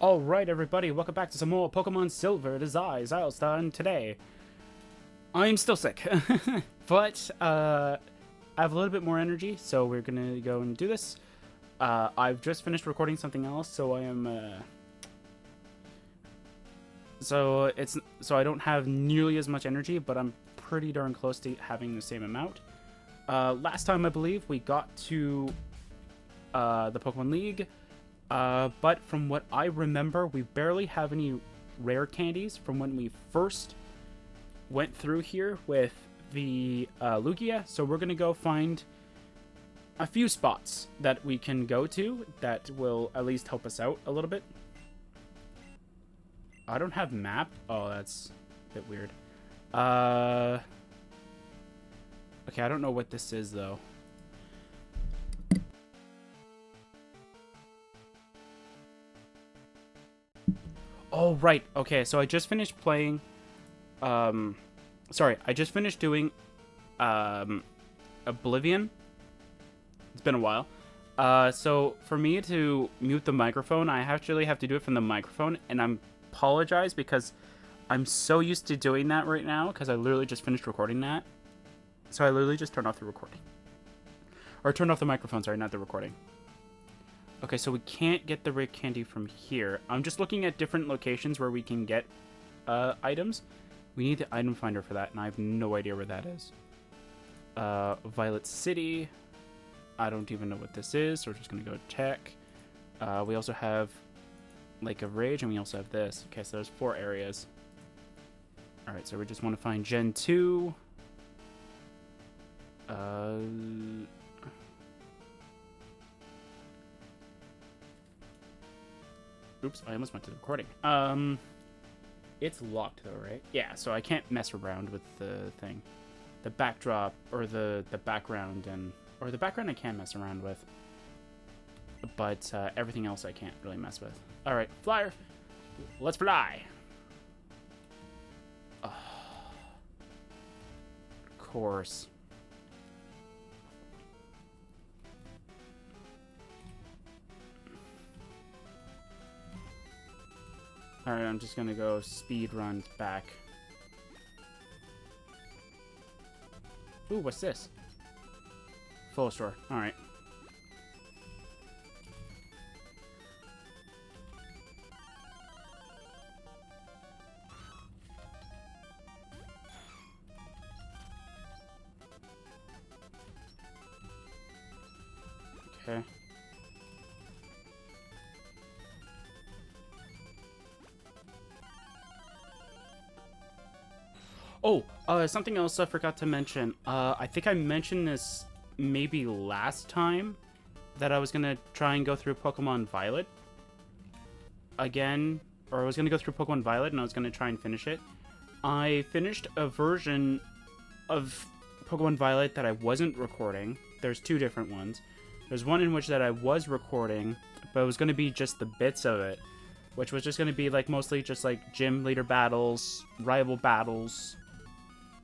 Alright everybody, welcome back to some more Pokemon Silver. It is I, Xilestar, and today I'm still sick. But I have a little bit more energy, so we're gonna go and do this. I've just finished recording something else, so I am so I don't have nearly as much energy, but I'm pretty darn close to having the same amount. Last time I believe we got to the Pokemon League. But from what I remember, we barely have any rare candies from when we first went through here with the Lugia. So we're going to go find a few spots that we can go to that will at least help us out a little bit. I don't have map. Oh, that's a bit weird. Okay, I don't know what this is, though. Oh, right. Okay, so I just finished playing... Sorry, I just finished doing Oblivion. It's been a while. So for me to mute the microphone, I actually have to do it from the microphone, and I apologize because I'm so used to doing that right now because I literally just finished recording that. So I literally just turned off the recording. Or turned off the microphone, sorry, not the recording. Okay, so we can't get the rare candy from here. I'm just looking at different locations where we can get items. We need the item finder for that, and I have no idea where that is. Violet City. I don't even know what this is, so we're just going to go check. We also have Lake of Rage, and we also have this. Okay, so there's 4 areas. Alright, so we just want to find Gen 2. Oops, I almost went to the recording. It's locked though, right? Yeah, so I can't mess around with the thing. The backdrop, or the background, or the background I can mess around with. But everything else I can't really mess with. Alright, flyer. Let's fly. Oh, of course. Alright, I'm just gonna go speed run back. Ooh, what's this? Full store. Alright. Okay. Oh, something else I forgot to mention. I think I mentioned this maybe last time that I was going to try and go through Pokemon Violet again, or I was going to go through Pokemon Violet and I was going to try and finish it. I finished a version of Pokemon Violet that I wasn't recording. There's 2 different ones. There's one in which that I was recording, but it was going to be just the bits of it, which was just going to be like mostly just like gym leader battles, rival battles,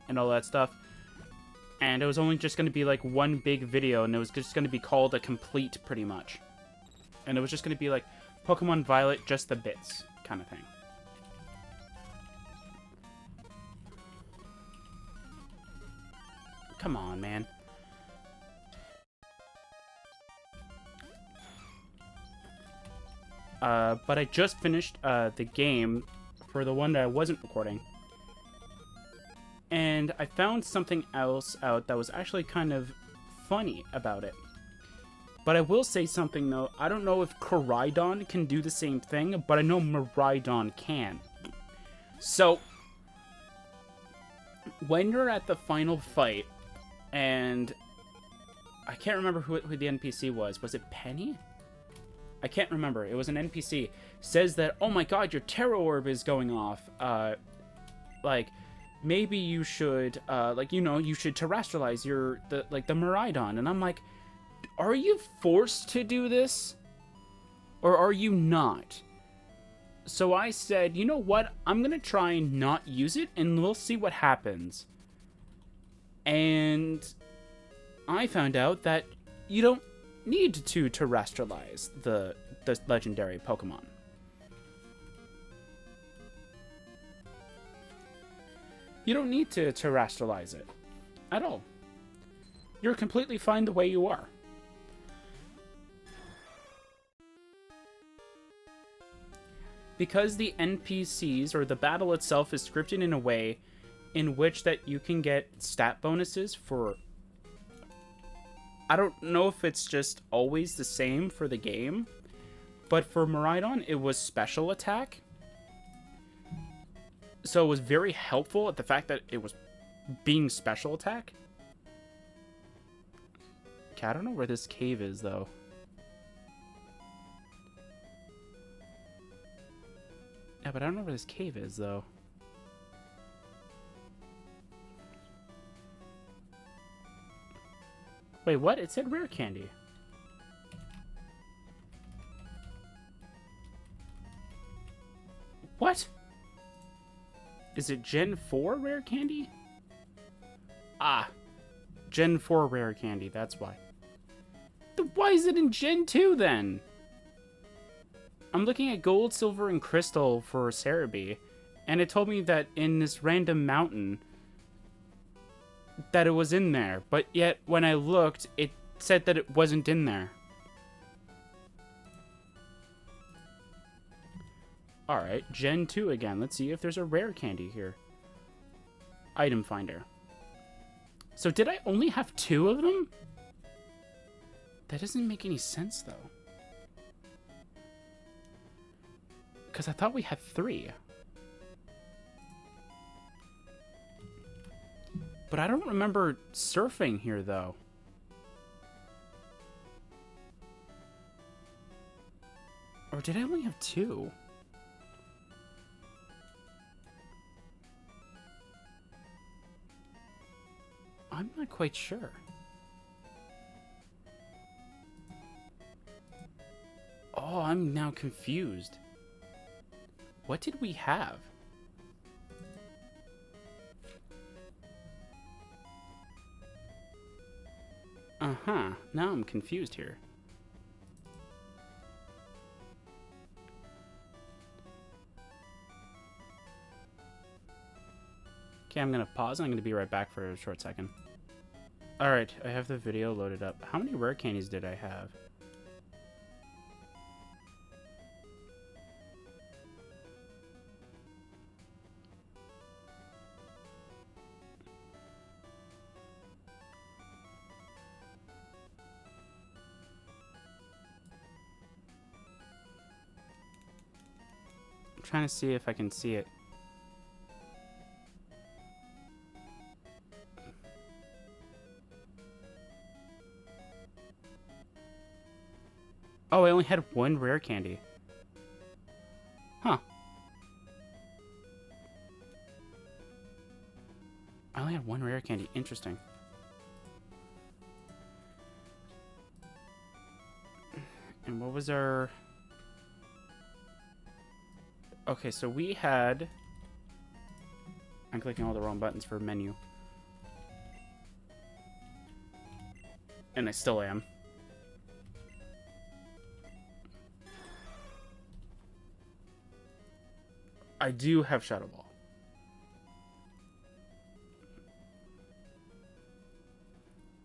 and all that stuff. And it was only just going to be like one big video, and it was just going to be called a complete, pretty much. And it was just going to be like Pokemon Violet, just the bits kind of thing. Come on, man. But I just finished the game for the one that I wasn't recording. And I found something else out that was actually kind of funny about it. But I will say something, though. I don't know if Koraidon can do the same thing, but I know Miraidon can. So, when you're at the final fight, and I can't remember who the NPC was. Was it Penny? I can't remember. It was an NPC. Says that, oh my god, your Terror Orb is going off. Like... maybe you should, you should terrestrialize the Miraidon. And I'm like, are you forced to do this? Or are you not? So I said, you know what? I'm going to try and not use it, and we'll see what happens. And I found out that you don't need to terrestrialize the legendary Pokemon. You don't need to terrestrialize it at all. You're completely fine the way you are. Because the NPCs, or the battle itself, is scripted in a way in which that you can get stat bonuses for... I don't know if it's just always the same for the game, but for Miraidon, it was special attack. So it was very helpful at the fact that it was being special attack. Okay, I don't know where this cave is, though. Yeah, but I don't know where this cave is, though. Wait, what? It said rare candy. What? Is it Gen 4 rare candy? Ah. Gen 4 rare candy, that's why. Why is it in Gen 2, then? I'm looking at gold, silver, and crystal for Cerebi, and it told me that in this random mountain that it was in there, but yet when I looked, it said that it wasn't in there. Alright, Gen 2 again. Let's see if there's a rare candy here. Item finder. So did I only have 2 of them? That doesn't make any sense, though. Because I thought we had 3. But I don't remember surfing here, though. Or did I only have 2? I'm not quite sure. Oh, I'm now confused. What did we have? Uh-huh. Now I'm confused here. Okay, I'm gonna pause and I'm gonna be right back for a short second. Alright, I have the video loaded up. How many rare candies did I have? I'm trying to see if I can see it. Oh, I only had 1 rare candy. Huh. I only had 1 rare candy. Interesting. And what was our... Okay, so we had... I'm clicking all the wrong buttons for menu. And I still am. I do have Shadow Ball.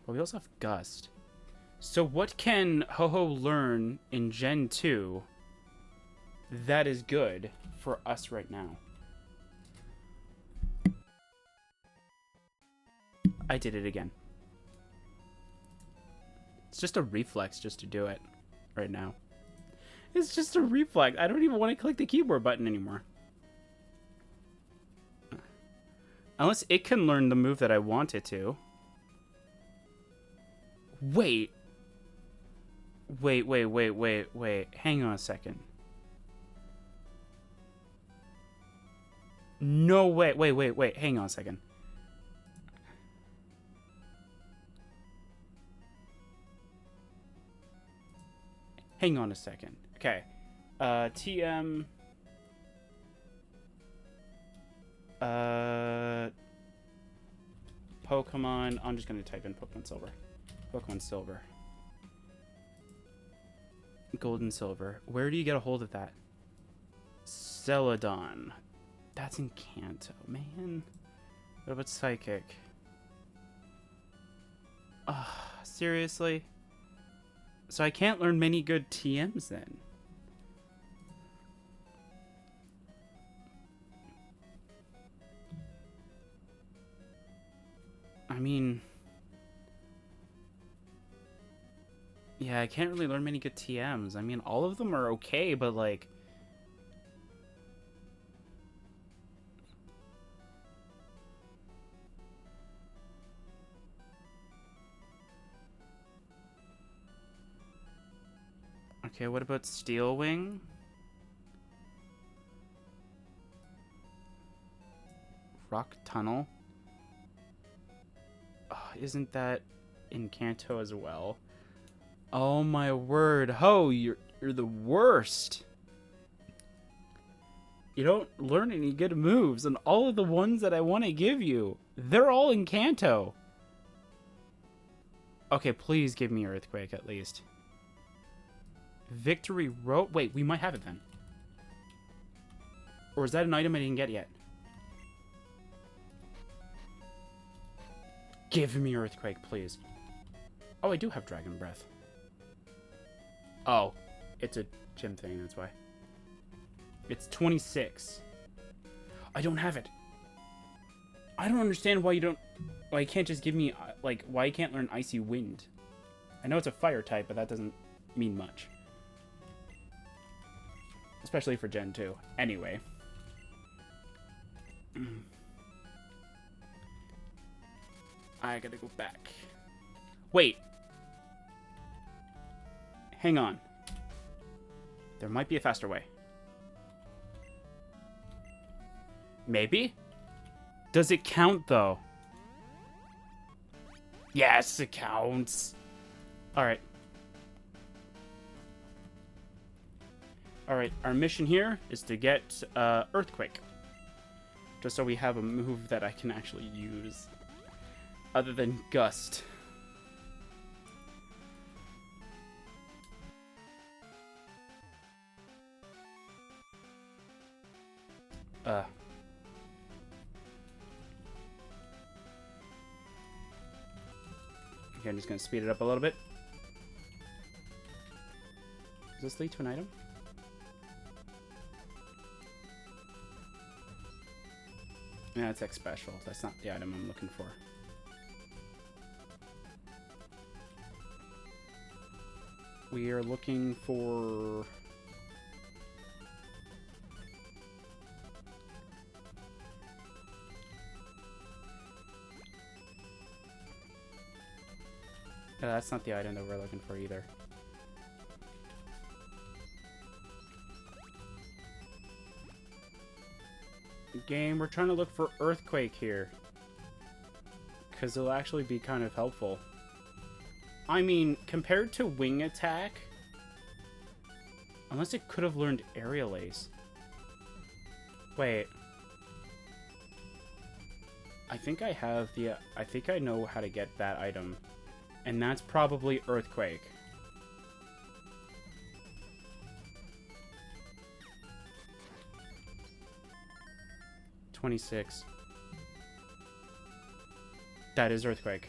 But we also have Gust. So what can Ho-Ho learn in Gen 2 that is good for us right now? I did it again. It's just a reflex just to do it right now. It's just a reflex. I don't even want to click the keyboard button anymore. Unless it can learn the move that I want it to. Wait. Wait. Hang on a second. No way. Wait. Hang on a second. Hang on a second. Okay. TM... Pokemon. I'm just going to type in Pokemon Silver. Pokemon Silver. Gold and Silver. Where do you get a hold of that? Celadon. That's in Kanto, man. What about Psychic? Seriously? So I can't learn many good TMs then. I mean... yeah, I can't really learn many good TMs. I mean, all of them are okay, but like... okay, what about Steel Wing? Rock Tunnel? Oh, isn't that in Kanto as well? Oh my word. Ho, you're the worst. You don't learn any good moves, and all of the ones that I want to give you, they're all in Kanto. Okay, please give me Earthquake at least. Victory Road? Wait, we might have it then. Or is that an item I didn't get yet? Give me Earthquake, please. Oh, I do have Dragon Breath. Oh, it's a gym thing, that's why. It's 26. I don't have it. I don't understand why you don't... why you can't just give me, like, why you can't learn Icy Wind. I know it's a fire type, but that doesn't mean much. Especially for Gen 2. Anyway. I gotta go back. Wait. Hang on. There might be a faster way. Maybe? Does it count, though? Yes, it counts. Alright. Alright, our mission here is to get Earthquake. Just so we have a move that I can actually use. Other than Gust. Okay, I'm just going to speed it up a little bit. Does this lead to an item? Yeah, it's X special. That's not the item I'm looking for. We are looking for... no, that's not the item that we're looking for either. Game, we're trying to look for Earthquake here. Because it'll actually be kind of helpful. I mean, compared to Wing Attack... unless it could have learned Aerial Ace. Wait. I think I have the... I think I know how to get that item. And that's probably Earthquake. $26. That is Earthquake.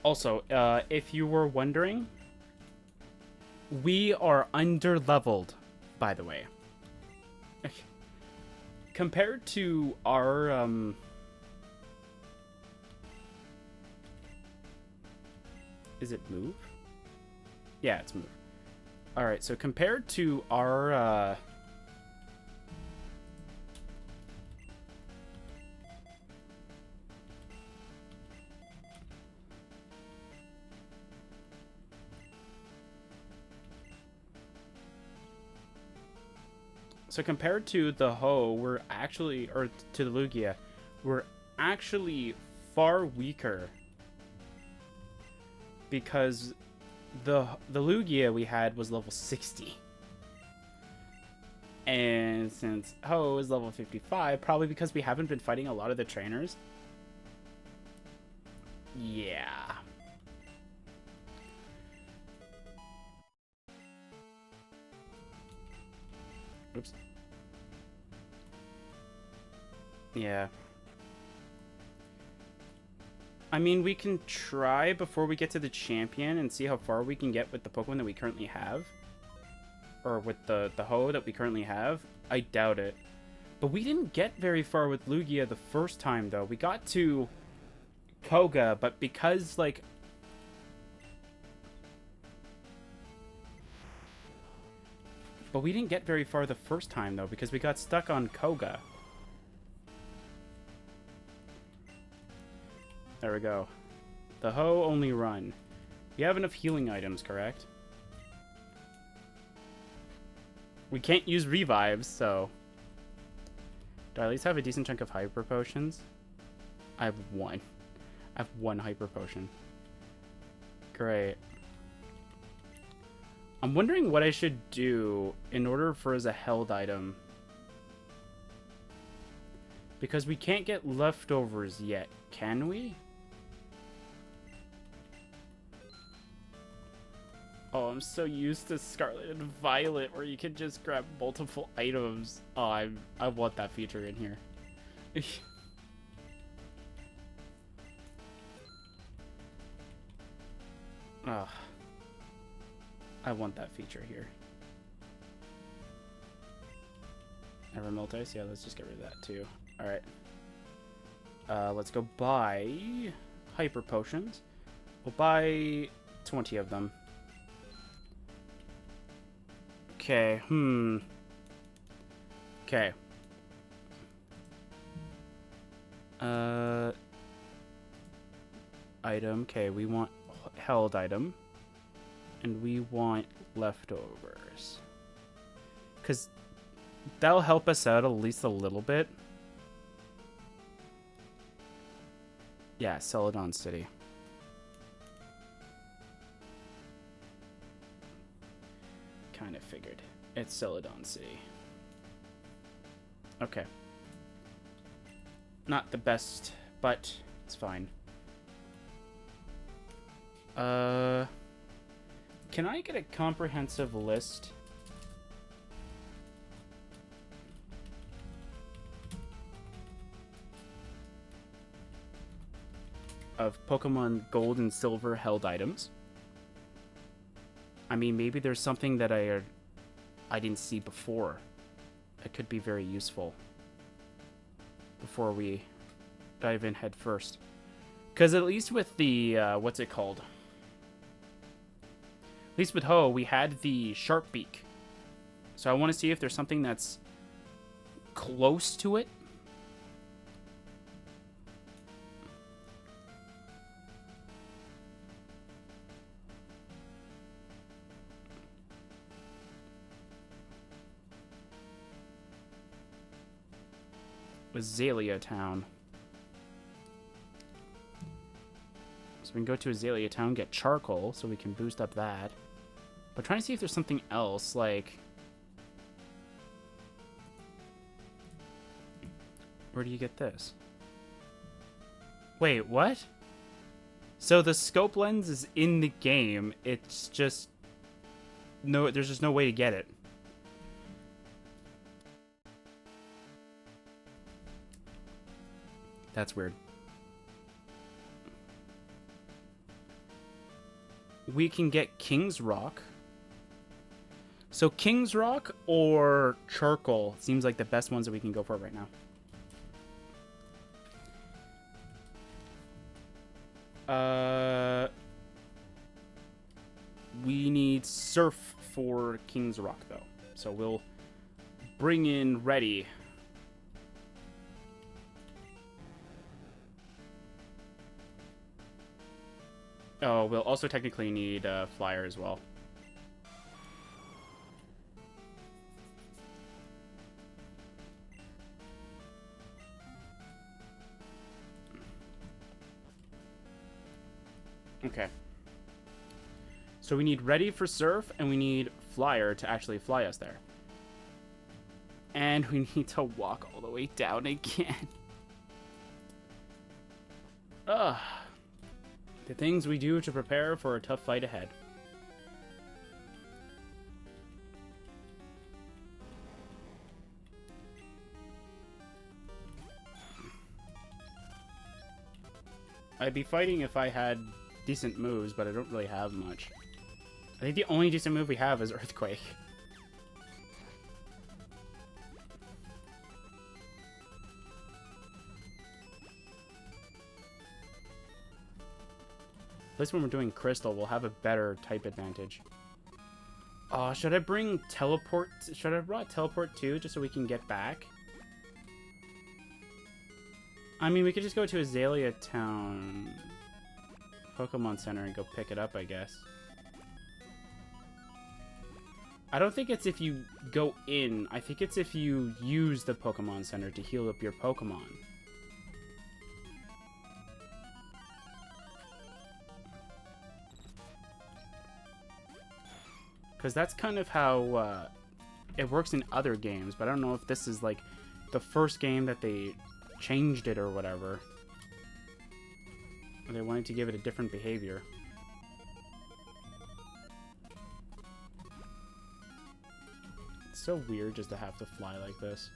Also, if you were wondering, we are under-leveled, by the way. Compared to our, is it move? Yeah, it's move. Alright, so compared to our, so compared to the Ho, we're actually, or to the Lugia, we're actually far weaker. Because the Lugia we had was level 60. And since Ho is level 55, probably because we haven't been fighting a lot of the trainers. Yeah. Oops. Yeah. I mean, we can try before we get to the champion and see how far we can get with the Pokemon that we currently have. Or with the Ho that we currently have. I doubt it. But we didn't get very far with Lugia the first time, though. We got to Koga, but because, like... But we didn't get very far the first time, though, because we got stuck on Koga. There we go. The Ho only run. You have enough healing items, correct? We can't use revives, so... Do I at least have a decent chunk of hyper potions? I have one. I have one hyper potion. Great. I'm wondering what I should do in order for as a held item. Because we can't get leftovers yet, can we? Oh, I'm so used to Scarlet and Violet where you can just grab multiple items. Oh, I want that feature in here. Oh, I want that feature here. Ever melt ice? Yeah, let's just get rid of that too. Alright. Let's go buy hyper potions. We'll buy 20 of them. Okay, Okay. Item. Okay, we want held item. And we want leftovers. Because that'll help us out at least a little bit. Yeah, Celadon City. Kind of figured. It's Celadon City. Okay. Not the best, but it's fine. Can I get a comprehensive list? Of Pokemon Gold and Silver held items. I mean, maybe there's something that I didn't see before. That could be very useful. Before we dive in head first. Because at least with the, what's it called? At least with Ho, we had the Sharp Beak. So I want to see if there's something that's close to it. Azalea Town. So we can go to Azalea Town, get charcoal, so we can boost up that. But trying to see if there's something else, like... Where do you get this? Wait, what? So the scope lens is in the game, it's just... No, there's just no way to get it. That's weird. We can get King's Rock. So King's Rock or Charcoal seems like the best ones that we can go for right now. We need Surf for King's Rock, though. So we'll bring in Ready. Oh, we'll also technically need Flyer as well. Okay. So we need Ready for Surf, and we need Flyer to actually fly us there. And we need to walk all the way down again. Ugh. The things we do to prepare for a tough fight ahead. I'd be fighting if I had decent moves, but I don't really have much. I think the only decent move we have is Earthquake. At least when we're doing Crystal, we'll have a better type advantage. Should I bring Teleport? Should I brought Teleport too, just so we can get back? I mean, we could just go to Azalea Town Pokemon Center and go pick it up, I guess. I don't think it's if you go in. I think it's if you use the Pokemon Center to heal up your Pokemon. Because that's kind of how it works in other games, but I don't know if this is like the first game that they changed it or whatever. Or they wanted to give it a different behavior. It's so weird just to have to fly like this.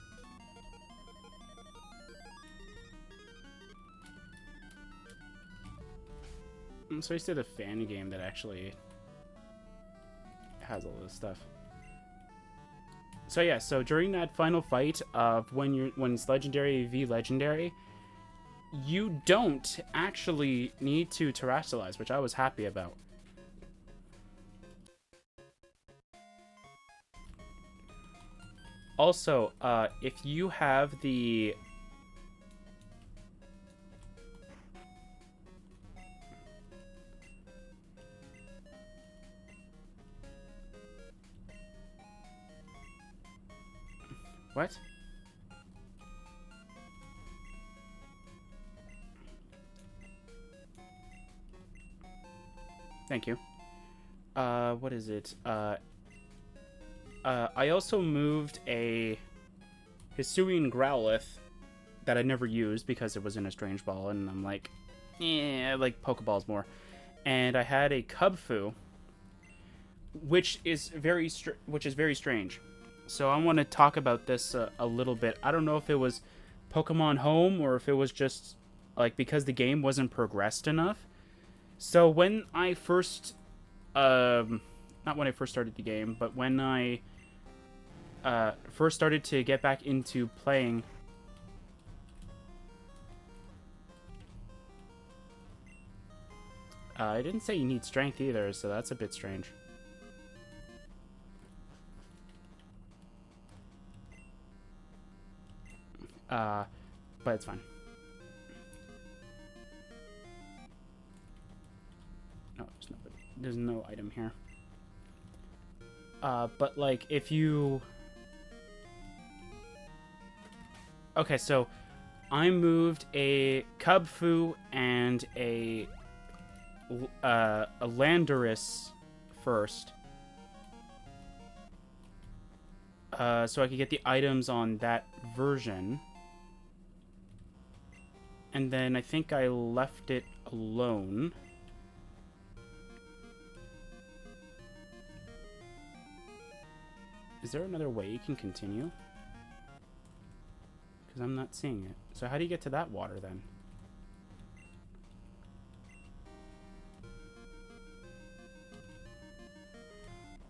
I'm so used to the fan game that actually has all this stuff. So yeah, so during that final fight of when it's legendary v legendary, you don't actually need to terrestrialize, which I was happy about. Also, if you have the what? Thank you. What is it? I also moved a Hisuian Growlithe that I never used because it was in a Strange Ball, and I'm like, I like Pokeballs more. And I had a Cubfu, which is very strange. So I want to talk about this a little bit. I don't know if it was Pokemon Home or if it was just like because the game wasn't progressed enough. So when I first, not when I first started the game, but when I first started to get back into playing, I didn't say you need strength either, so that's a bit strange. But it's fine. No, there's no item here. But like if you... Okay, so I moved a Cubfu and a Landorus first. So I could get the items on that version. And then I think I left it alone. Is there another way you can continue? Because I'm not seeing it. So how do you get to that water then?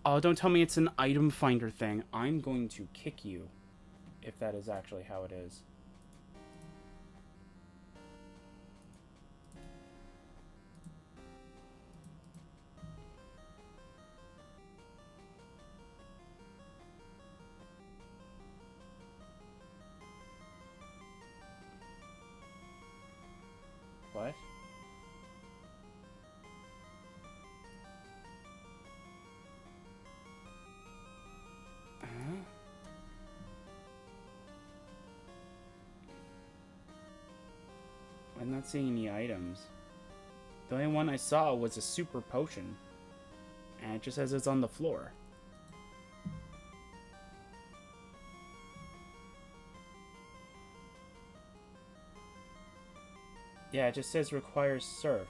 Oh, don't tell me it's an item finder thing. I'm going to kick you if that is actually how it is. What? I'm not seeing any items. The only one I saw was a super potion. And it just says it's on the floor. Yeah, it just says requires surf.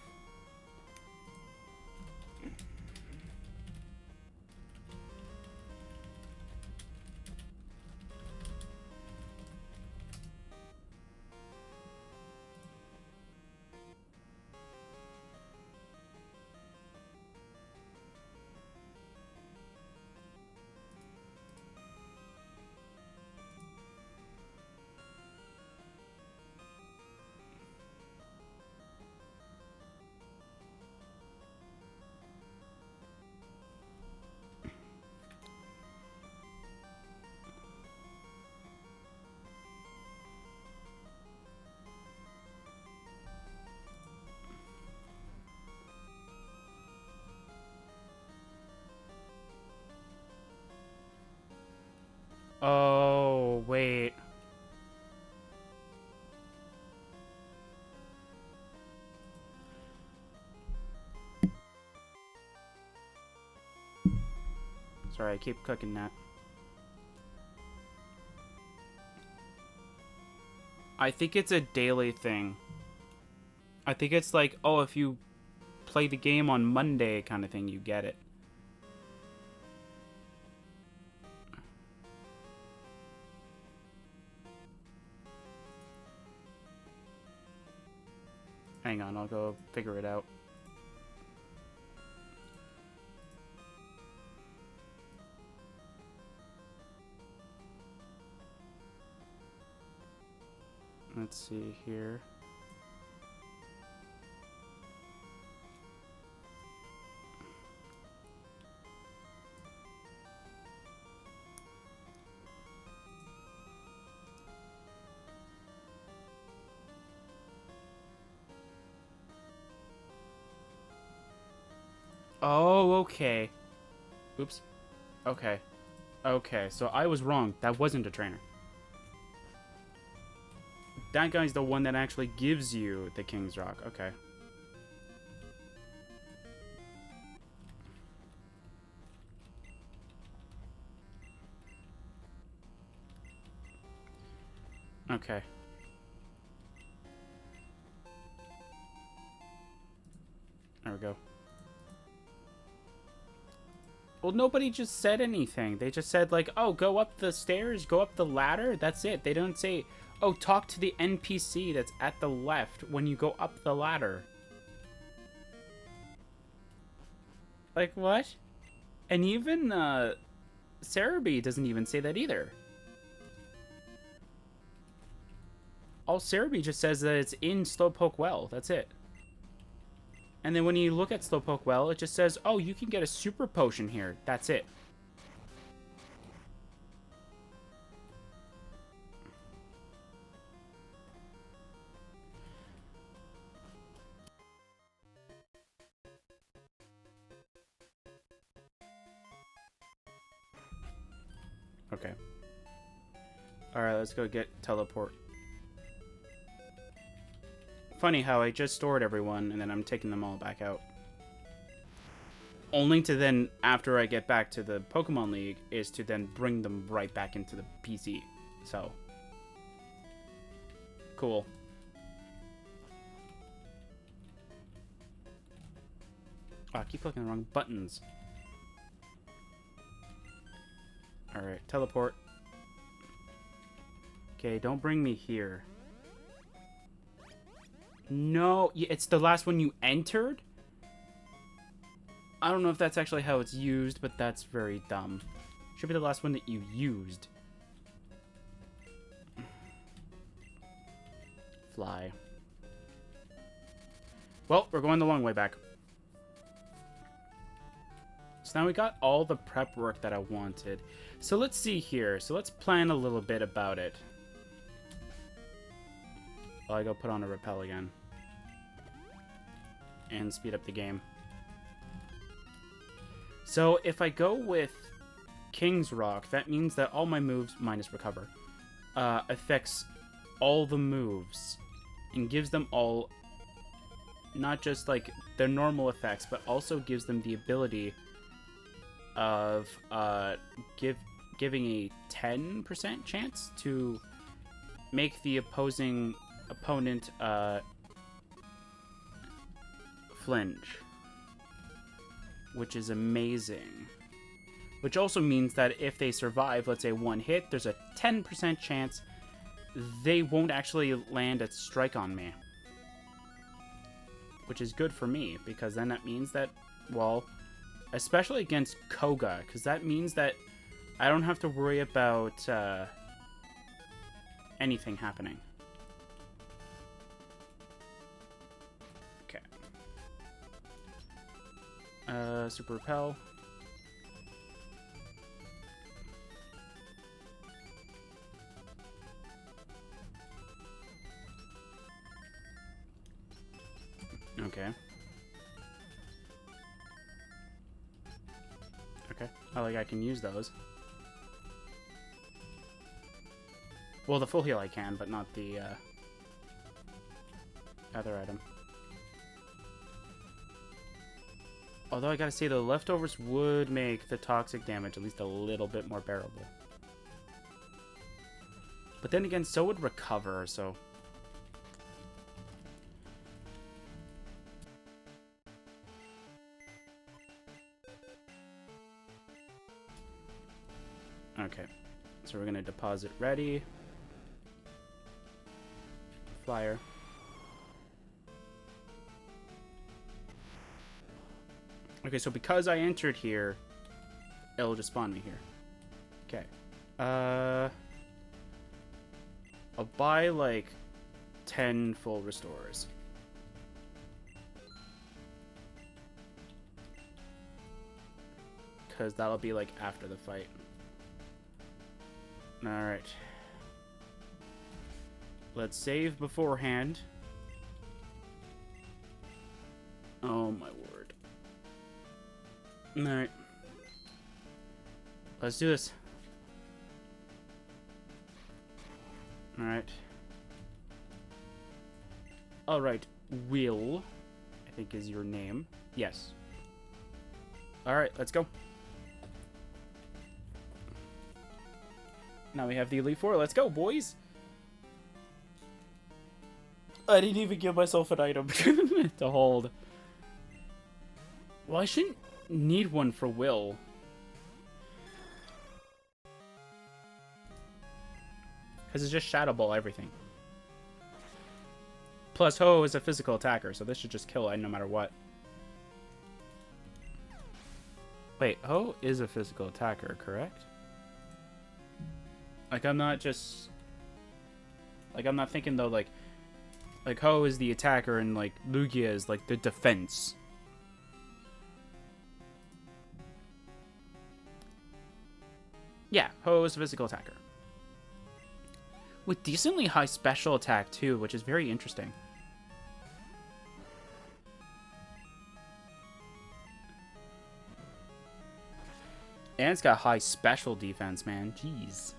Sorry, I keep cooking that. I think it's a daily thing. I think it's like, oh, if you play the game on Monday kind of thing, you get it. Hang on, I'll go figure it out. Let's see here. Oh, okay. Oops. Okay. Okay, so I was wrong. That wasn't a trainer. That guy's the one that actually gives you the King's Rock. Okay. Okay. There we go. Well, nobody just said anything. They just said, like, oh, go up the stairs, go up the ladder. That's it. They don't say, oh, talk to the NPC that's at the left when you go up the ladder. Like, what? And even, Cerebi doesn't even say that either. All Cerebi just says that it's in Slowpoke Well. That's it. And then when you look at Slowpoke Well, it just says, oh, you can get a super potion here. That's it. Okay. Alright, let's go get teleport. Funny how I just stored everyone, and then I'm taking them all back out. Only to then, after I get back to the Pokemon League, is to then bring them right back into the PC. So. Cool. Oh, I keep clicking the wrong buttons. Alright, teleport. Okay, don't bring me here. No, it's the last one you entered? I don't know if that's actually how it's used, but that's very dumb. Should be the last one that you used. Fly. Well, we're going the long way back. So now we got all the prep work that I wanted. So let's see here. So let's plan a little bit about it. While I go put on a repel again. And speed up the game. So if I go with King's Rock, that means that all my moves, minus recover, affects all the moves. And gives them all, not just like their normal effects, but also gives them the ability of giving a 10% chance to make the opposing opponent flinch, which is amazing. Which also means that if they survive, let's say one hit, there's a 10% chance they won't actually land a strike on me. Which is good for me, because then that means that, well, especially against Koga, because that means that I don't have to worry about anything happening. Okay. Super Repel. Okay. Okay. Oh, like I can use those. Well, the full heal I can, but not the other item. Although I gotta say, the leftovers would make the toxic damage at least a little bit more bearable. But then again, so would recover, so... Okay. So we're gonna deposit ready. Fire. Okay, so because I entered here, it'll just spawn me here. Okay. I'll buy like 10 full restores. Because that'll be like after the fight. Alright. Let's save beforehand. Oh my word. Alright. Let's do this. Alright. Alright, Will, I think is your name. Yes. Alright, let's go. Now we have the Elite Four. Let's go, boys! I didn't even give myself an item to hold. Well, I shouldn't need one for Will. Because it's just Shadow Ball everything. Plus, Ho is a physical attacker, so this should just kill it no matter what. Wait, Ho is a physical attacker, correct? Like, I'm not just... Like, I'm not thinking, though, like Ho is the attacker and, like, Lugia is, like, the defense. Yeah, Ho is a physical attacker. With decently high special attack, too, which is very interesting. And it's got high special defense, man. Jeez.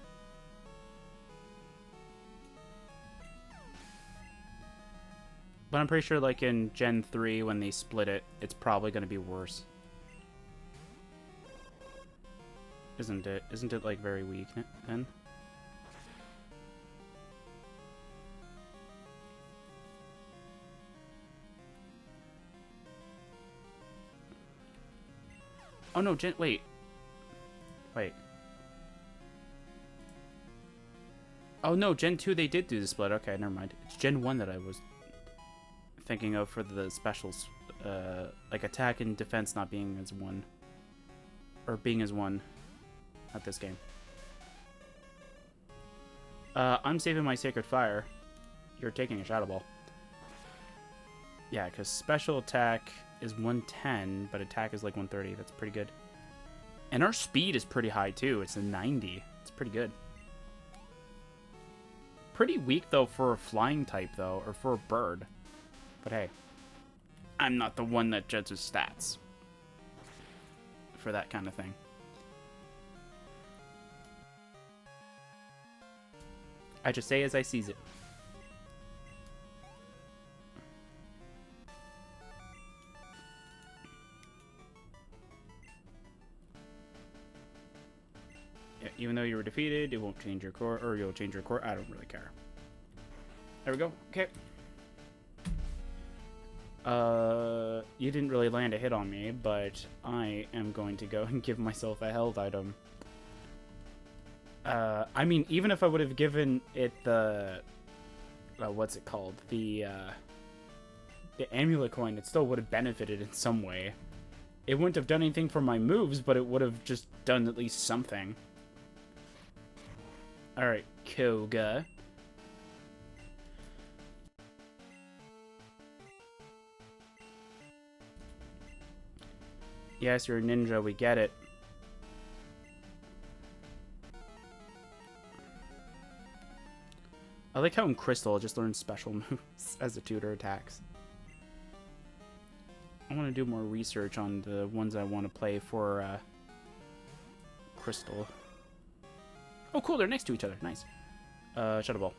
But I'm pretty sure, like, in Gen 3, when they split it, it's probably going to be worse. Isn't it? Isn't it, like, very weak then? Oh, no, Wait. Oh, no, Gen 2, they did do the split. Okay, never mind. It's Gen 1 that I was thinking of for the specials. Like, attack and defense not being as one. Or being as one at this game. I'm saving my Sacred Fire. You're taking a Shadow Ball. Yeah, because special attack is 110, but attack is like 130. That's pretty good. And our speed is pretty high, too. It's a 90. It's pretty good. Pretty weak, though, for a flying type, though, or for a bird. But hey, I'm not the one that judges stats for that kind of thing. I just say as I sees it. Yeah, even though you were defeated, it won't change your core, or you'll change your core. I don't really care. There we go. Okay. You didn't really land a hit on me, but I am going to go and give myself a held item. I mean, even if I would have given it the... what's it called? The amulet coin, it still would have benefited in some way. It wouldn't have done anything for my moves, but it would have just done at least something. Alright, Koga. Yes, you're a ninja, we get it. I like how in Crystal it just learns special moves as the tutor attacks. I want to do more research on the ones I want to play for Crystal. Oh, cool, they're next to each other. Nice. Shadow Ball.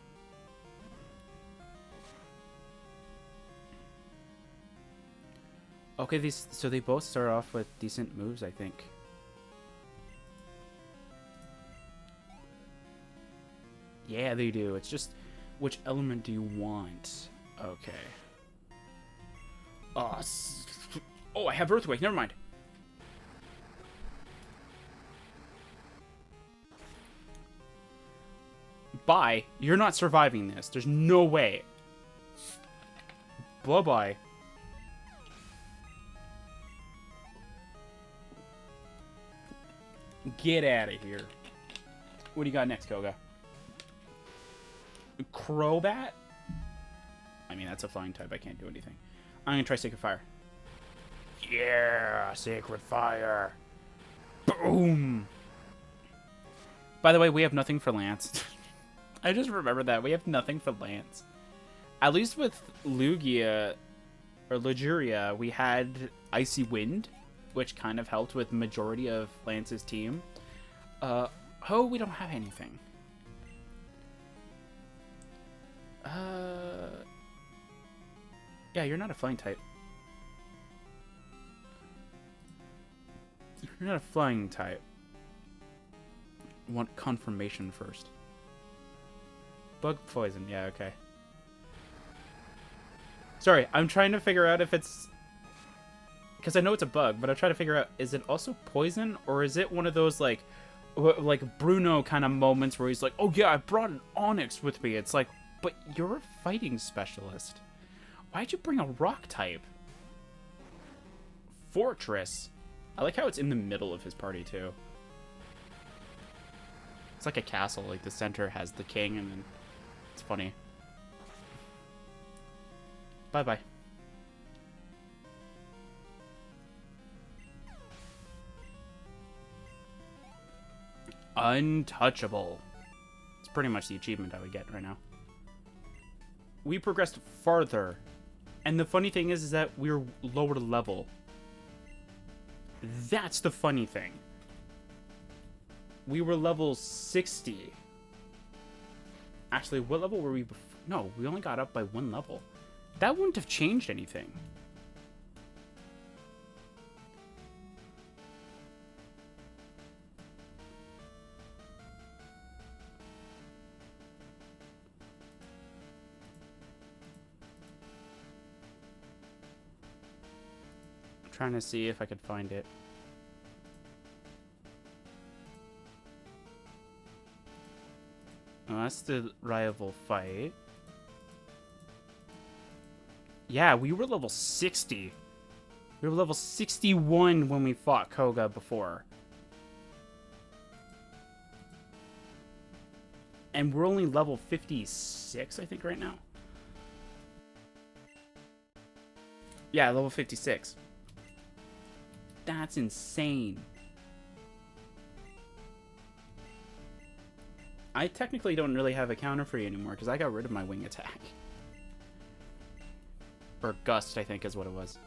Okay, so they both start off with decent moves, I think. Yeah, they do. It's just, which element do you want? Okay. Oh, I have Earthquake. Never mind. Bye. You're not surviving this. There's no way. Bye-bye. Get out of here. What do you got next, Koga? Crobat? I mean, that's a flying type. I can't do anything. I'm going to try Sacred Fire. Yeah, Sacred Fire. Boom. By the way, we have nothing for Lance. I just remembered that. We have nothing for Lance. At least with Lugia, or Lugia, we had Icy Wind, which kind of helped with majority of Lance's team. Oh, we don't have anything. Yeah, you're not a flying type. You're not a flying type. Want confirmation first. Bug poison, yeah, okay. Sorry, I'm trying to figure out if it's... Because I know it's a bug, but I'm trying to figure out, is it also poison? Or is it one of those, like Bruno kind of moments where he's like, oh yeah, I brought an Onyx with me. It's like, but you're a fighting specialist. Why'd you bring a rock type? Fortress. I like how it's in the middle of his party, too. It's like a castle. Like, the center has the king, and then... It's funny. Bye-bye. Untouchable. It's pretty much the achievement I would get right now. We progressed farther. And the funny thing is that we're lower level. That's the funny thing. We were level 60. Actually, what level were we before? No, we only got up by 1 level. That wouldn't have changed anything. Trying to see if I could find it. Oh, that's the rival fight. Yeah, we were level 60. We were level 61 when we fought Koga before. And we're only level 56, I think, right now. Yeah, level 56. That's insane. I technically don't really have a counter for you anymore because I got rid of my wing attack. Or gust, I think is what it was.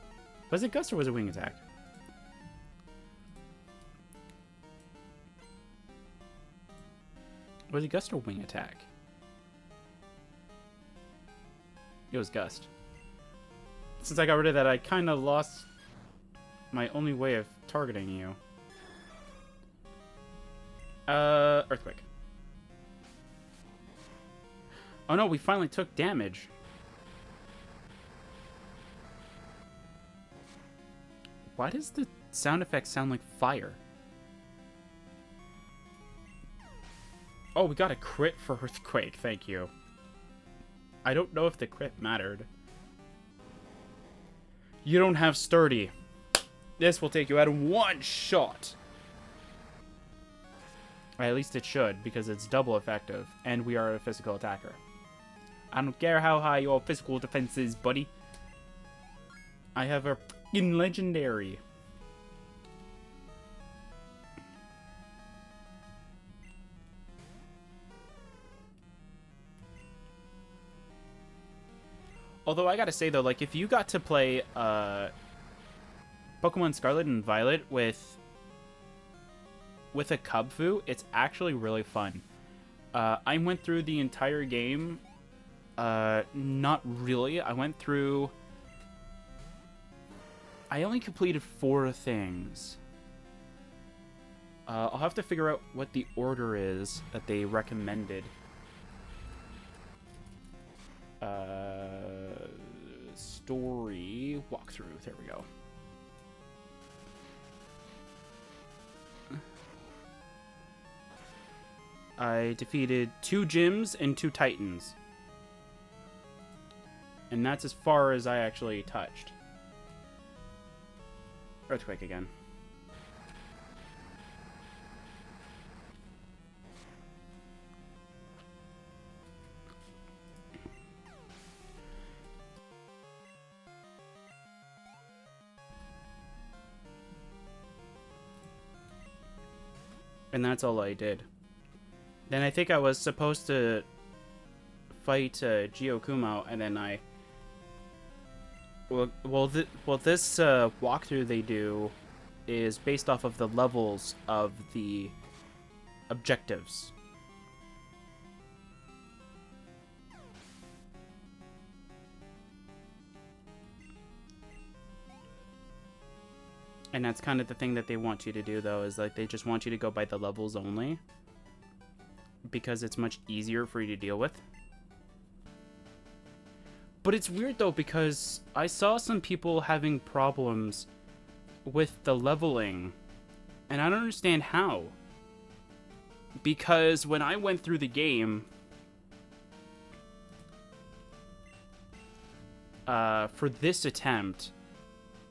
Was it gust or was it wing attack? Was it gust or wing attack? It was gust. Since I got rid of that, I kind of lost my only way of targeting you. Earthquake. Oh no, we finally took damage. Why does the sound effect sound like fire? Oh, we got a crit for Earthquake, thank you. I don't know if the crit mattered. You don't have Sturdy. This will take you out in 1 shot. At least it should, because it's double effective, and we are a physical attacker. I don't care how high your physical defense is, buddy. I have a in legendary. Although I gotta say though, like if you got to play Pokemon Scarlet and Violet with a Kubfu, it's actually really fun. I went through the entire game. Not really. I I only completed 4 things. I'll have to figure out what the order is that they recommended. Story walkthrough. There we go. I defeated 2 gyms and 2 titans. And that's as far as I actually touched. Earthquake again. And that's all I did. Then I think I was supposed to fight Gyokuma, and then I... Well, this walkthrough they do is based off of the levels of the objectives. And that's kind of the thing that they want you to do, though, is like they just want you to go by the levels only. Because it's much easier for you to deal with. But it's weird, though, because I saw some people having problems with the leveling. And I don't understand how. Because when I went through the game... for this attempt...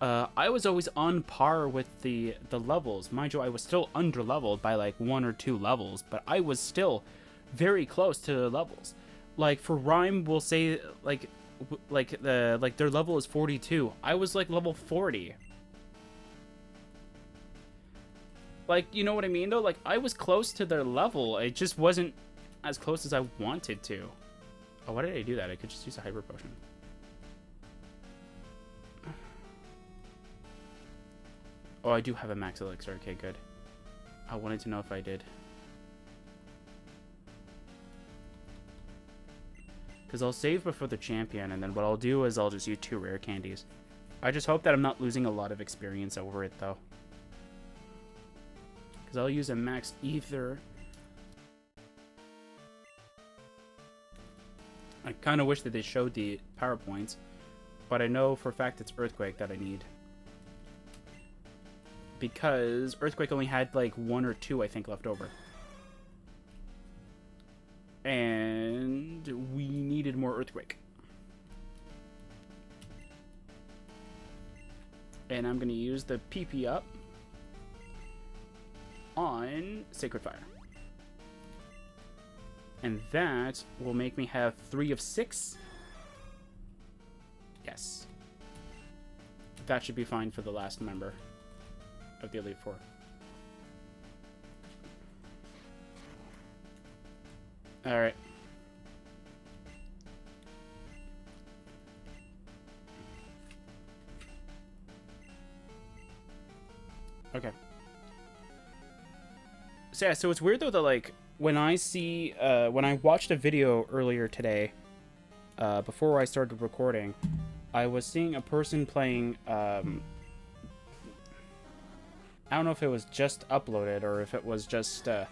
I was always on par with the levels. Mind you, I was still under-leveled by like 1 or 2 levels, but I was still very close to the levels. Like for Rhyme, we'll say like their level is 42. I was like level 40. Like, you know what I mean though? Like I was close to their level. It just wasn't as close as I wanted to. Oh, why did I do that? I could just use a hyper potion. Oh, I do have a max elixir. Okay, good. I wanted to know if I did. Because I'll save before the champion, and then what I'll do is I'll just use 2 rare candies. I just hope that I'm not losing a lot of experience over it, though. Because I'll use a max ether. I kind of wish that they showed the PowerPoints, but I know for a fact it's Earthquake that I need. Because Earthquake only had like 1 or 2, I think, left over. And we needed more Earthquake. And I'm going to use the PP up on Sacred Fire. And that will make me have 3 of 6. Yes. That should be fine for the last member of the Elite Four. Alright. Okay. So yeah, so it's weird though that like when I see when I watched a video earlier today, before I started recording, I was seeing a person playing I don't know if it was just uploaded or if it was just a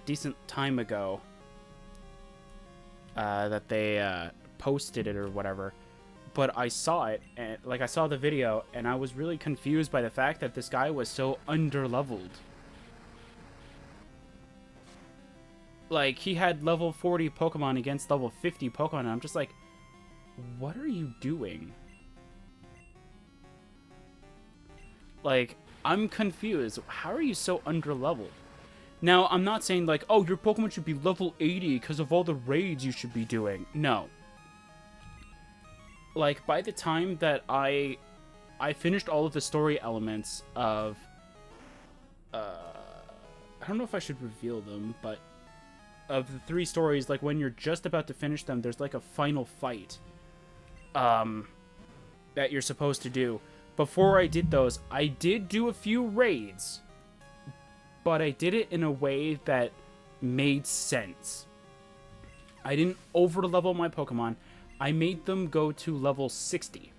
decent time ago that they posted it or whatever. But I saw it, and like I saw the video, and I was really confused by the fact that this guy was so under-leveled. Like, he had level 40 Pokemon against level 50 Pokemon, and I'm just like, what are you doing? Like, I'm confused. How are you so under-leveled? Now, I'm not saying, like, oh, your Pokemon should be level 80 because of all the raids you should be doing. No. Like, by the time that I finished all of the story elements of... I don't know if I should reveal them, but... Of the 3 stories, like, when you're just about to finish them, there's, like, a final fight. That you're supposed to do. Before I did those, I did do a few raids, but I did it in a way that made sense. I didn't over-level my Pokemon. I made them go to level 60.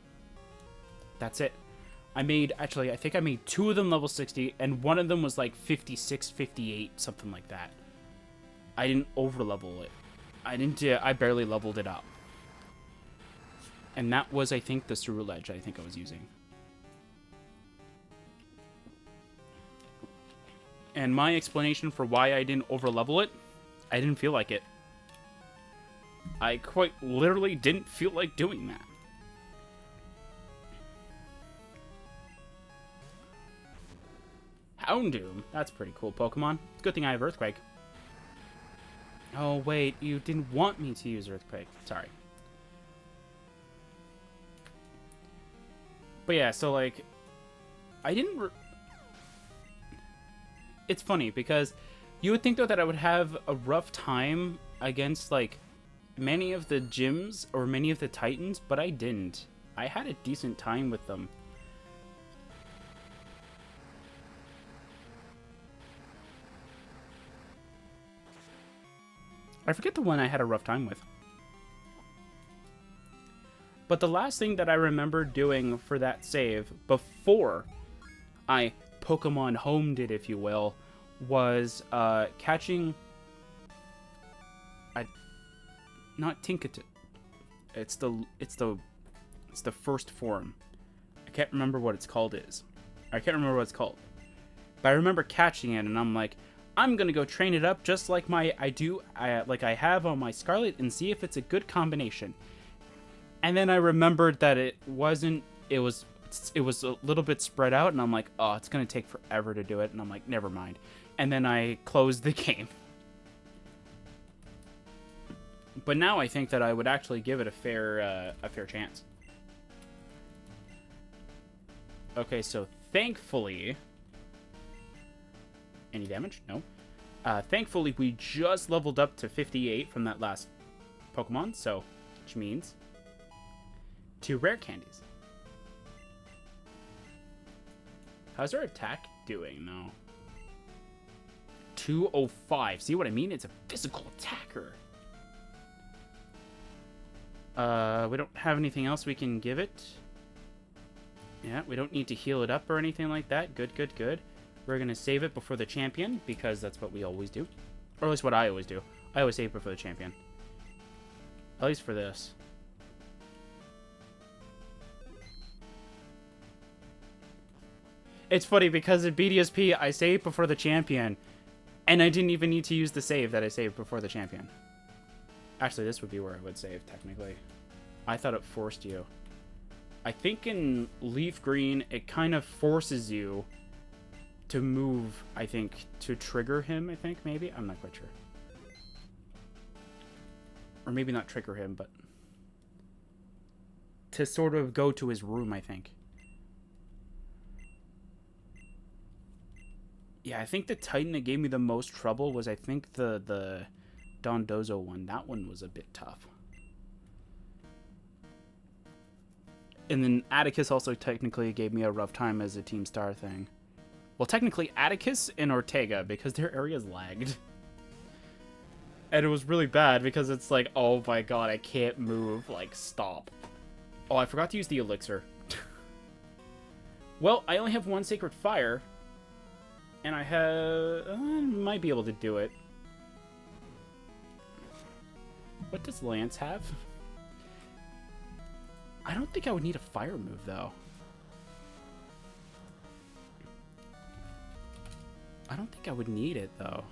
That's it. Actually, I think I made 2 of them level 60, and one of them was like 56, 58, something like that. I didn't over-level it. I barely leveled it up. And that was, I think, the Ceruledge Edge I think I was using. And my explanation for why I didn't over-level it, I didn't feel like it. I quite literally didn't feel like doing that. Houndoom. That's a pretty cool Pokemon. Good thing I have Earthquake. Oh, wait. You didn't want me to use Earthquake. Sorry. But yeah, so, like, I didn't... It's funny, because you would think, though, that I would have a rough time against, like, many of the gyms or many of the Titans, but I didn't. I had a decent time with them. I forget the one I had a rough time with. But the last thing that I remember doing for that save before I Pokemon homed it, if you will, was catching... not Tinkaton. It's the first form. I can't remember what it's called I can't remember what it's called. But I remember catching it, and I'm like, I'm gonna go train it up just like I have on my Scarlet and see if it's a good combination. And then I remembered that it wasn't. It was a little bit spread out, and I'm like, oh, it's gonna take forever to do it. And I'm like, never mind. And then I closed the game. But now I think that I would actually give it a fair chance. Okay, so thankfully. Any damage? No. Thankfully, we just leveled up to 58 from that last Pokemon, so, which means 2 rare candies. How's our attack doing, though? 205. See what I mean? It's a physical attacker. We don't have anything else we can give it. Yeah, we don't need to heal it up or anything like that. Good, good, good. We're going to save it before the champion, because that's what we always do. Or at least what I always do. I always save it before the champion. At least for this. It's funny, because in BDSP, I saved before the champion, and I didn't even need to use the save that I saved before the champion. Actually, this would be where I would save, technically. I thought it forced you. I think in Leaf Green, it kind of forces you to move, I think, to trigger him, I think, maybe? I'm not quite sure. Or maybe not trigger him, but to sort of go to his room, I think. Yeah, I think the Titan that gave me the most trouble was, I think, the Dondozo one. That one was a bit tough. And then Atticus also technically gave me a rough time as a Team Star thing. Well, technically Atticus and Ortega, because their areas lagged. And it was really bad, because it's like, oh my god, I can't move. Like, stop. Oh, I forgot to use the elixir. Well, I only have 1 Sacred Fire. And I have... might be able to do it. What does Lance have? I don't think I would need a fire move, though. I don't think I would need it, though.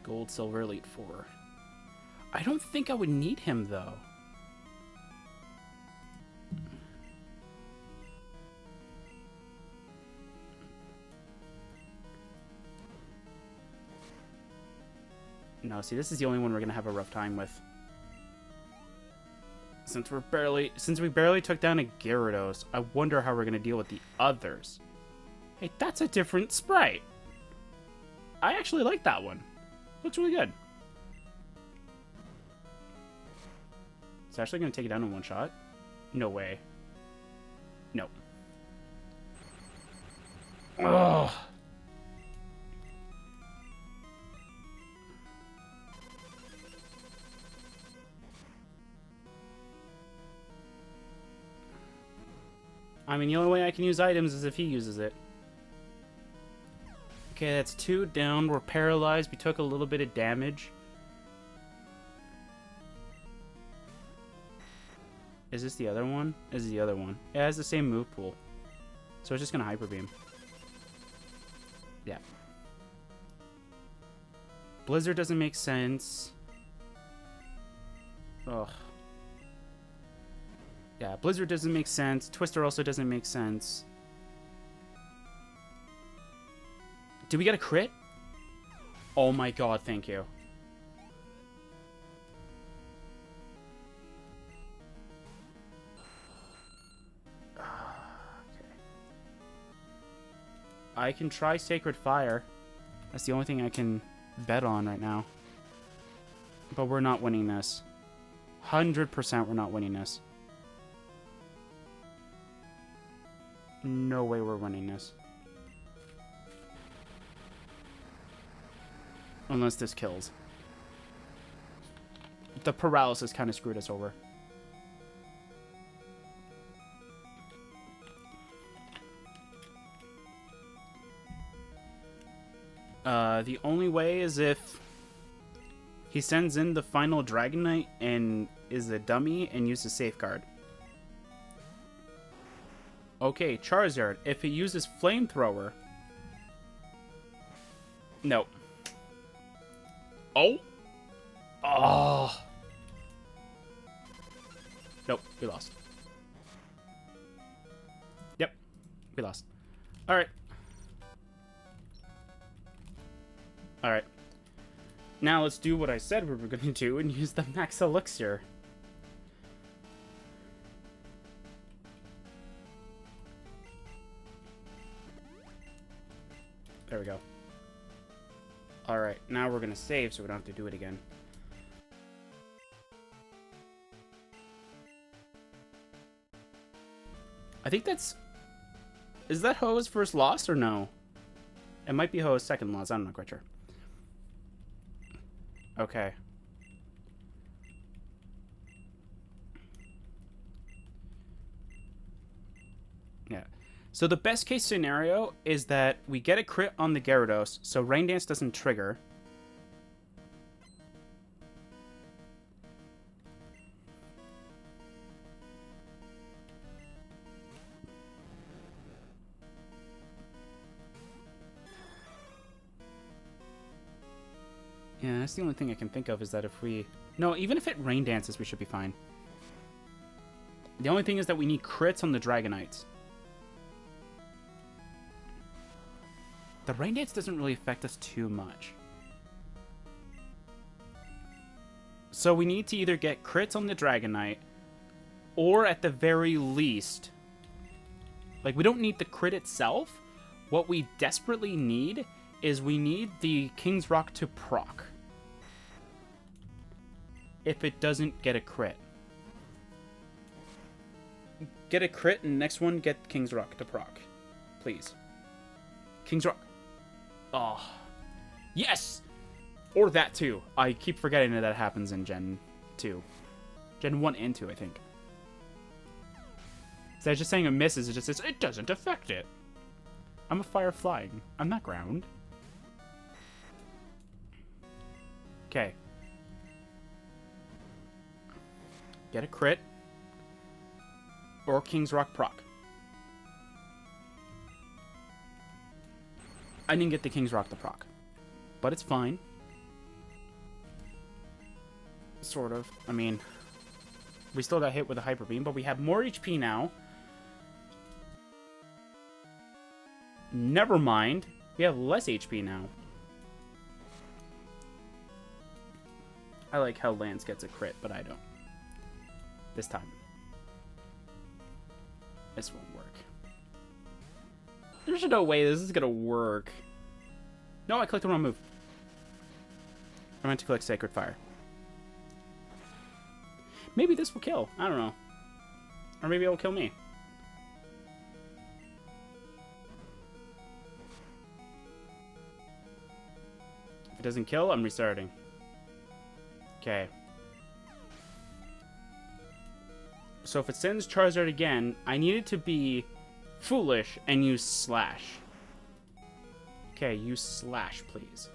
Gold, Silver, Elite 4. I don't think I would need him, though. No, see, this is the only one we're gonna have a rough time with. Since we barely took down a Gyarados, I wonder how we're gonna deal with the others. Hey, that's a different sprite. I actually like that one. Looks really good. It's actually gonna take it down in 1 shot? No way. No. Ugh. I mean, the only way I can use items is if he uses it. Okay, that's 2 down. We're paralyzed. We took a little bit of damage. Is this the other one? This is the other one. It has the same move pool. So it's just going to Hyper Beam. Yeah. Blizzard doesn't make sense. Ugh. Yeah, Blizzard doesn't make sense. Twister also doesn't make sense. Did we get a crit? Oh my god, thank you. Okay. I can try Sacred Fire. That's the only thing I can bet on right now. But we're not winning this. 100% we're not winning this. No way we're winning this. Unless this kills. The paralysis kind of screwed us over. The only way is if he sends in the final Dragonite and is a dummy and uses Safeguard. Okay, Charizard. If he uses Flamethrower... No. Oh! Oh! Nope, we lost. Yep, we lost. Alright. Alright. Now let's do what I said we were going to do and use the Max Elixir. There we go. Alright, now we're going to save so we don't have to do it again. I think that's... Is that Ho's first loss or no? It might be Ho's second loss. I'm not quite sure. Okay. Yeah. So the best case scenario is that we get a crit on the Gyarados, so Rain Dance doesn't trigger. Yeah, that's the only thing I can think of is that if we... No, even if it Rain Dances, we should be fine. The only thing is that we need crits on the Dragonites. The Rain Dance doesn't really affect us too much. So we need to either get crits on the Dragonite, or at the very least... Like, we don't need the crit itself. What we desperately need is we need the King's Rock to proc. If it doesn't get a crit. Get a crit, and next one, get King's Rock to proc. Please. King's Rock. Oh. Yes! Or that, too. I keep forgetting that happens in Gen 2. Gen 1 and 2, I think. So just saying it misses, it just says, it doesn't affect it. I'm a fire flying. I'm not ground. Okay. Get a crit. Or King's Rock proc. I didn't get the King's Rock to proc. But it's fine. Sort of. I mean, we still got hit with a Hyper Beam, but we have more HP now. Never mind. We have less HP now. I like how Lance gets a crit, but I don't. This time. This won't work. There's no way this is gonna work. No, I clicked the wrong move. I meant to click Sacred Fire. Maybe this will kill. I don't know. Or maybe it'll kill me. If it doesn't kill, I'm restarting. Okay. So if it sends Charizard again, I need it to be foolish and use slash. Okay, use slash, please.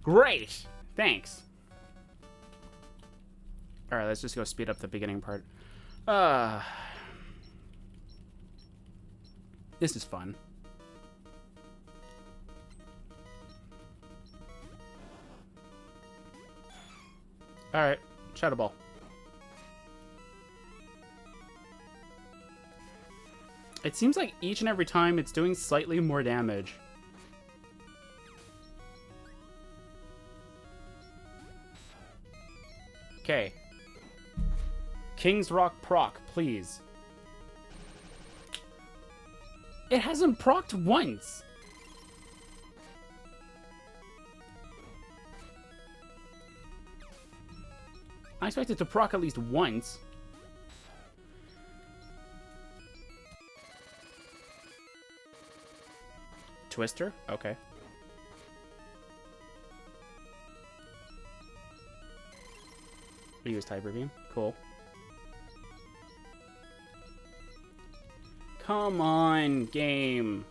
Great! Thanks. Alright, let's just go speed up the beginning part. This is fun. Alright, Shadow Ball. It seems like each and every time it's doing slightly more damage. Okay. King's Rock proc, please. It hasn't procced once. I expect it to proc at least once. Twister? Okay. Use Typer Beam. Cool. Come on, game.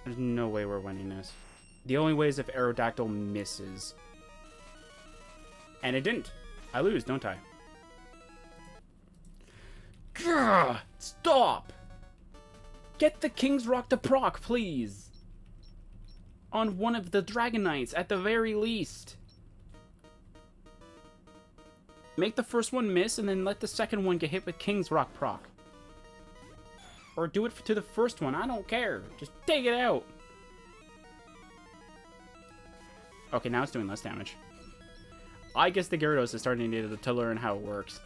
There's no way we're winning this. The only way is if Aerodactyl misses. And it didn't. I lose, don't I? Grr, stop! Get the King's Rock to proc, please! On one of the Dragonites, at the very least. Make the first one miss, and then let the second one get hit with King's Rock proc. Or do it to the first one, I don't care. Just take it out. Okay, now it's doing less damage. I guess the Gyarados is starting to learn how it works.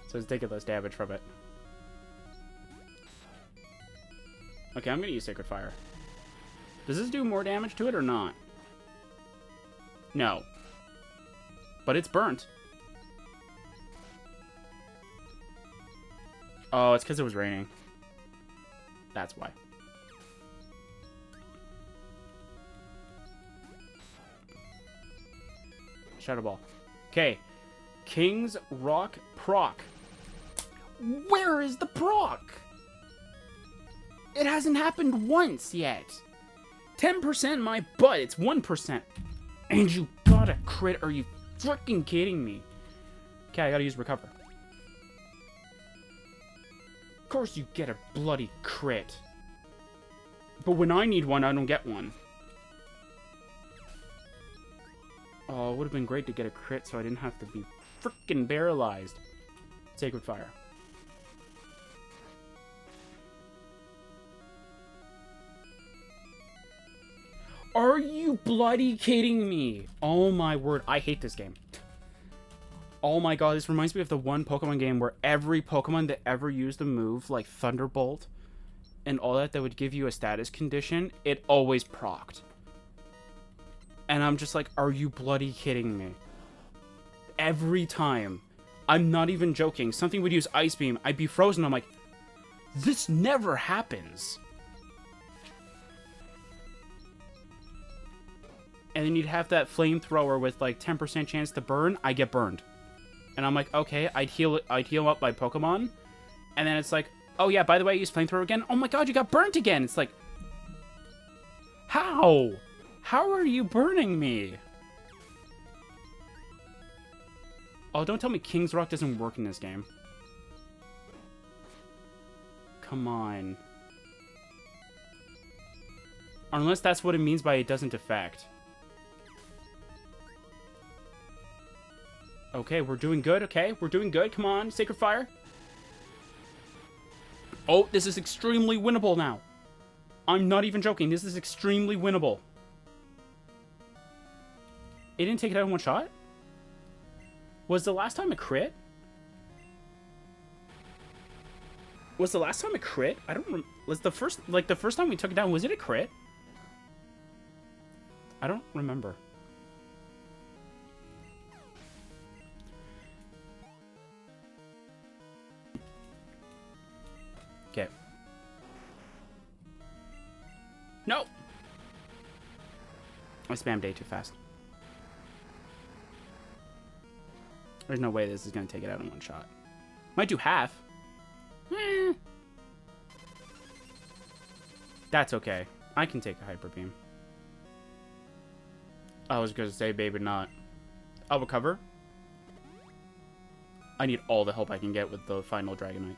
So it's taking less damage from it. Okay, I'm gonna use Sacred Fire. Does this do more damage to it or not? No. But it's burnt. Oh, it's because it was raining. That's why. Shadow Ball. Okay. King's Rock proc. Where is the proc? It hasn't happened once yet. 10% my butt. It's 1%. And you got a crit. Are you freaking kidding me? Okay, I gotta use Recover. Of course you get a bloody crit. But when I need one, I don't get one. Oh, it would have been great to get a crit so I didn't have to be freaking paralyzed. Sacred Fire. Are you bloody kidding me? Oh my word, I hate this game. Oh my god, this reminds me of the one Pokemon game where every Pokemon that ever used a move like Thunderbolt and all that would give you a status condition, it always procced. And I'm just like, are you bloody kidding me? Every time. I'm not even joking. Something would use Ice Beam, I'd be frozen. I'm like, this never happens. And then you'd have that flamethrower with like 10% chance to burn. I get burned. And I'm like, okay, I'd heal up my Pokemon. And then it's like, oh yeah, by the way, I use flamethrower again. Oh my god, you got burnt again. It's like, how? How are you burning me? Oh, don't tell me King's Rock doesn't work in this game. Come on. Unless that's what it means by it doesn't affect. Okay, we're doing good. Okay, we're doing good. Come on, Sacred Fire. Oh, this is extremely winnable now. I'm not even joking. This is extremely winnable. It didn't take it out in one shot? Was the last time a crit? Was the last time a crit? I don't was the first time we took it down, was it a crit? I don't remember. Okay. No! I spammed A too fast. There's no way this is going to take it out in one shot. Might do half. That's okay. I can take a Hyper Beam. I was going to say maybe not. I'll recover. I need all the help I can get with the final Dragonite.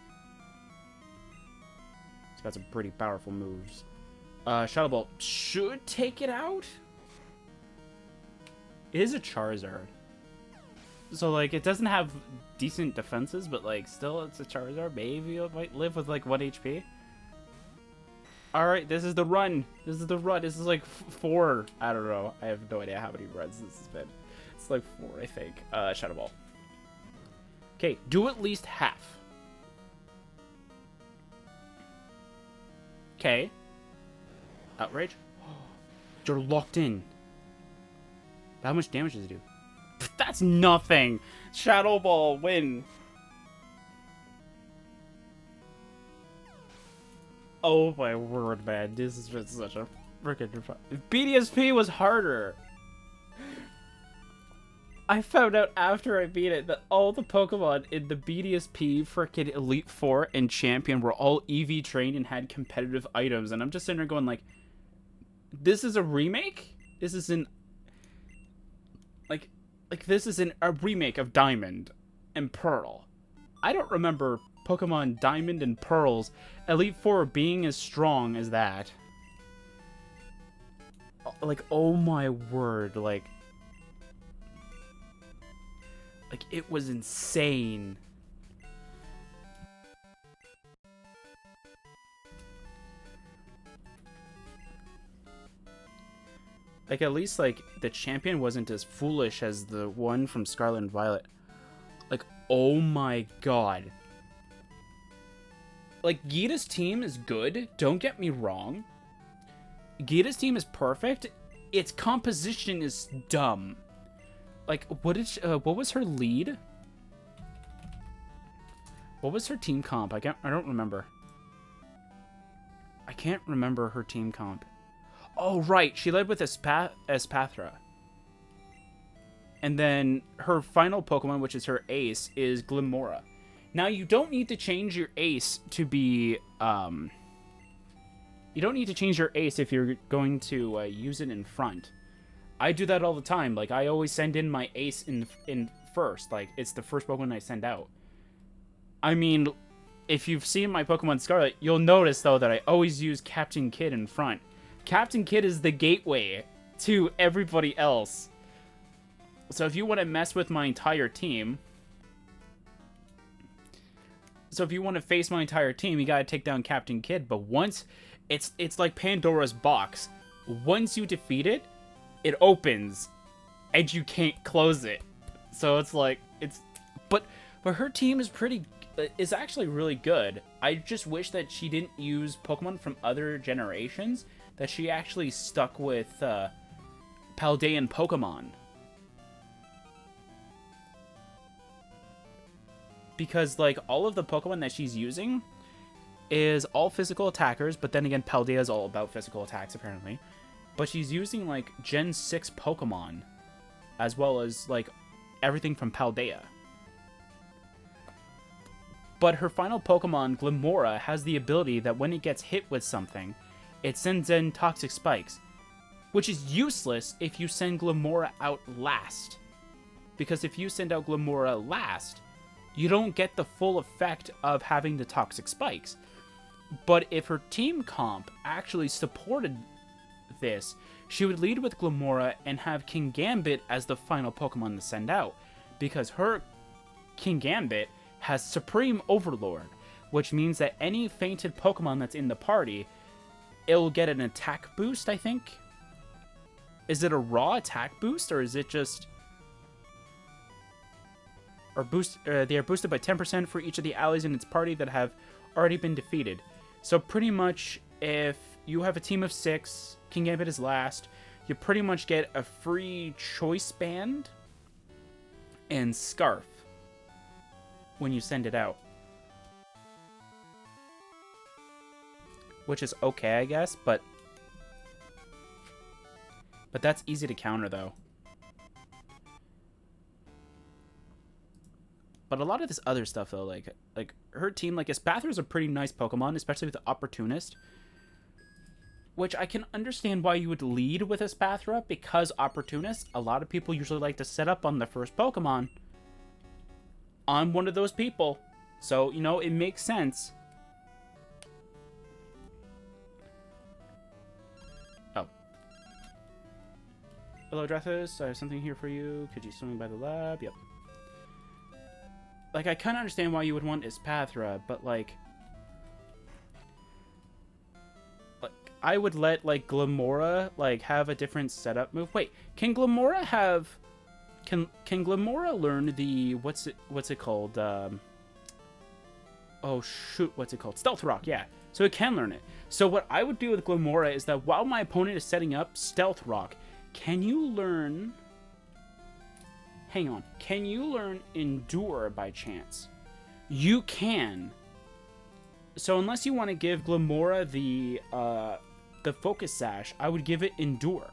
It's got some pretty powerful moves. Shadow Ball should take it out. It is a Charizard. So, like, it doesn't have decent defenses, but, like, still, it's a Charizard. Maybe it might live with, like, 1 HP. Alright, this is the run. This is the run. This is, like, 4. I don't know. I have no idea how many runs this has been. It's, like, 4, I think. Shadow Ball. Okay, do at least half. Okay. Outrage. You're locked in. How much damage does it do? That's nothing. Shadow Ball, win. Oh my word, man. This has been such a freaking fun. BDSP was harder. I found out after I beat it that all the Pokemon in the BDSP freaking Elite Four and Champion were all EV trained and had competitive items. And I'm just sitting there going like, this is a remake? This is an... Like this is a remake of Diamond and Pearl. I don't remember Pokemon Diamond and Pearl's Elite Four being as strong as that. Like, oh my word, like it was insane. Like, at least, like, the champion wasn't as foolish as the one from Scarlet and Violet. Like, oh my god. Like, Gita's team is good, don't get me wrong. Gita's team is perfect. Its composition is dumb. Like, what was her lead? What was her team comp? I don't remember. I can't remember her team comp. Oh, right. She led with Espathra. And then her final Pokemon, which is her ace, is Glimmora. Now, you don't need to change your ace to be... You don't need to change your ace if you're going to use it in front. I do that all the time. Like, I always send in my ace in first. Like, it's the first Pokemon I send out. I mean, if you've seen my Pokemon Scarlet, you'll notice, though, that I always use Captain Kidd in front. Captain Kidd is the gateway to everybody else. So if you want to mess with my entire team... So if you want to face my entire team, you gotta take down Captain Kidd. But once... It's like Pandora's box. Once you defeat it, it opens. And you can't close it. So it's like... But her team is pretty... is actually really good. I just wish that she didn't use Pokemon from other generations... that she actually stuck with Paldean Pokemon. Because, like, all of the Pokemon that she's using is all physical attackers, but then again, Paldea is all about physical attacks, apparently. But she's using, like, Gen 6 Pokemon, as well as, like, everything from Paldea. But her final Pokemon, Glimmora, has the ability that when it gets hit with something, it sends in Toxic Spikes, which is useless if you send Glimmora out last. Because if you send out Glimmora last, you don't get the full effect of having the Toxic Spikes. But if her team comp actually supported this, she would lead with Glimmora and have Kingambit as the final Pokemon to send out. Because her Kingambit has Supreme Overlord, which means that any fainted Pokemon that's in the party... it'll get an attack boost, I think. Is it a raw attack boost, or is it just... Or boost? They are boosted by 10% for each of the allies in its party that have already been defeated. So pretty much, if you have a team of 6, Kingambit is last, you pretty much get a free Choice Band and Scarf when you send it out. Which is okay, I guess, but that's easy to counter, though. But a lot of this other stuff, though, like her team, like Espathra is a pretty nice Pokemon, especially with the Opportunist. Which I can understand why you would lead with Espathra, because Opportunist, a lot of people usually like to set up on the first Pokemon. I'm one of those people. So, you know, it makes sense. Oh. Hello, Drethus. I have something here for you. Could you swing by the lab? Yep. Like, I kind of understand why you would want Espathra, but, like... I would let, like, Glamora, like, have a different setup move. Wait, can Glamora have... Can Glamora learn the... What's it called? Oh, shoot, what's it called? Stealth Rock, yeah. So it can learn it. So what I would do with Glamora is that while my opponent is setting up Stealth Rock, can you learn... Hang on. Can you learn Endure by chance? You can. So unless you want to give Glamora the Focus Sash, I would give it Endure.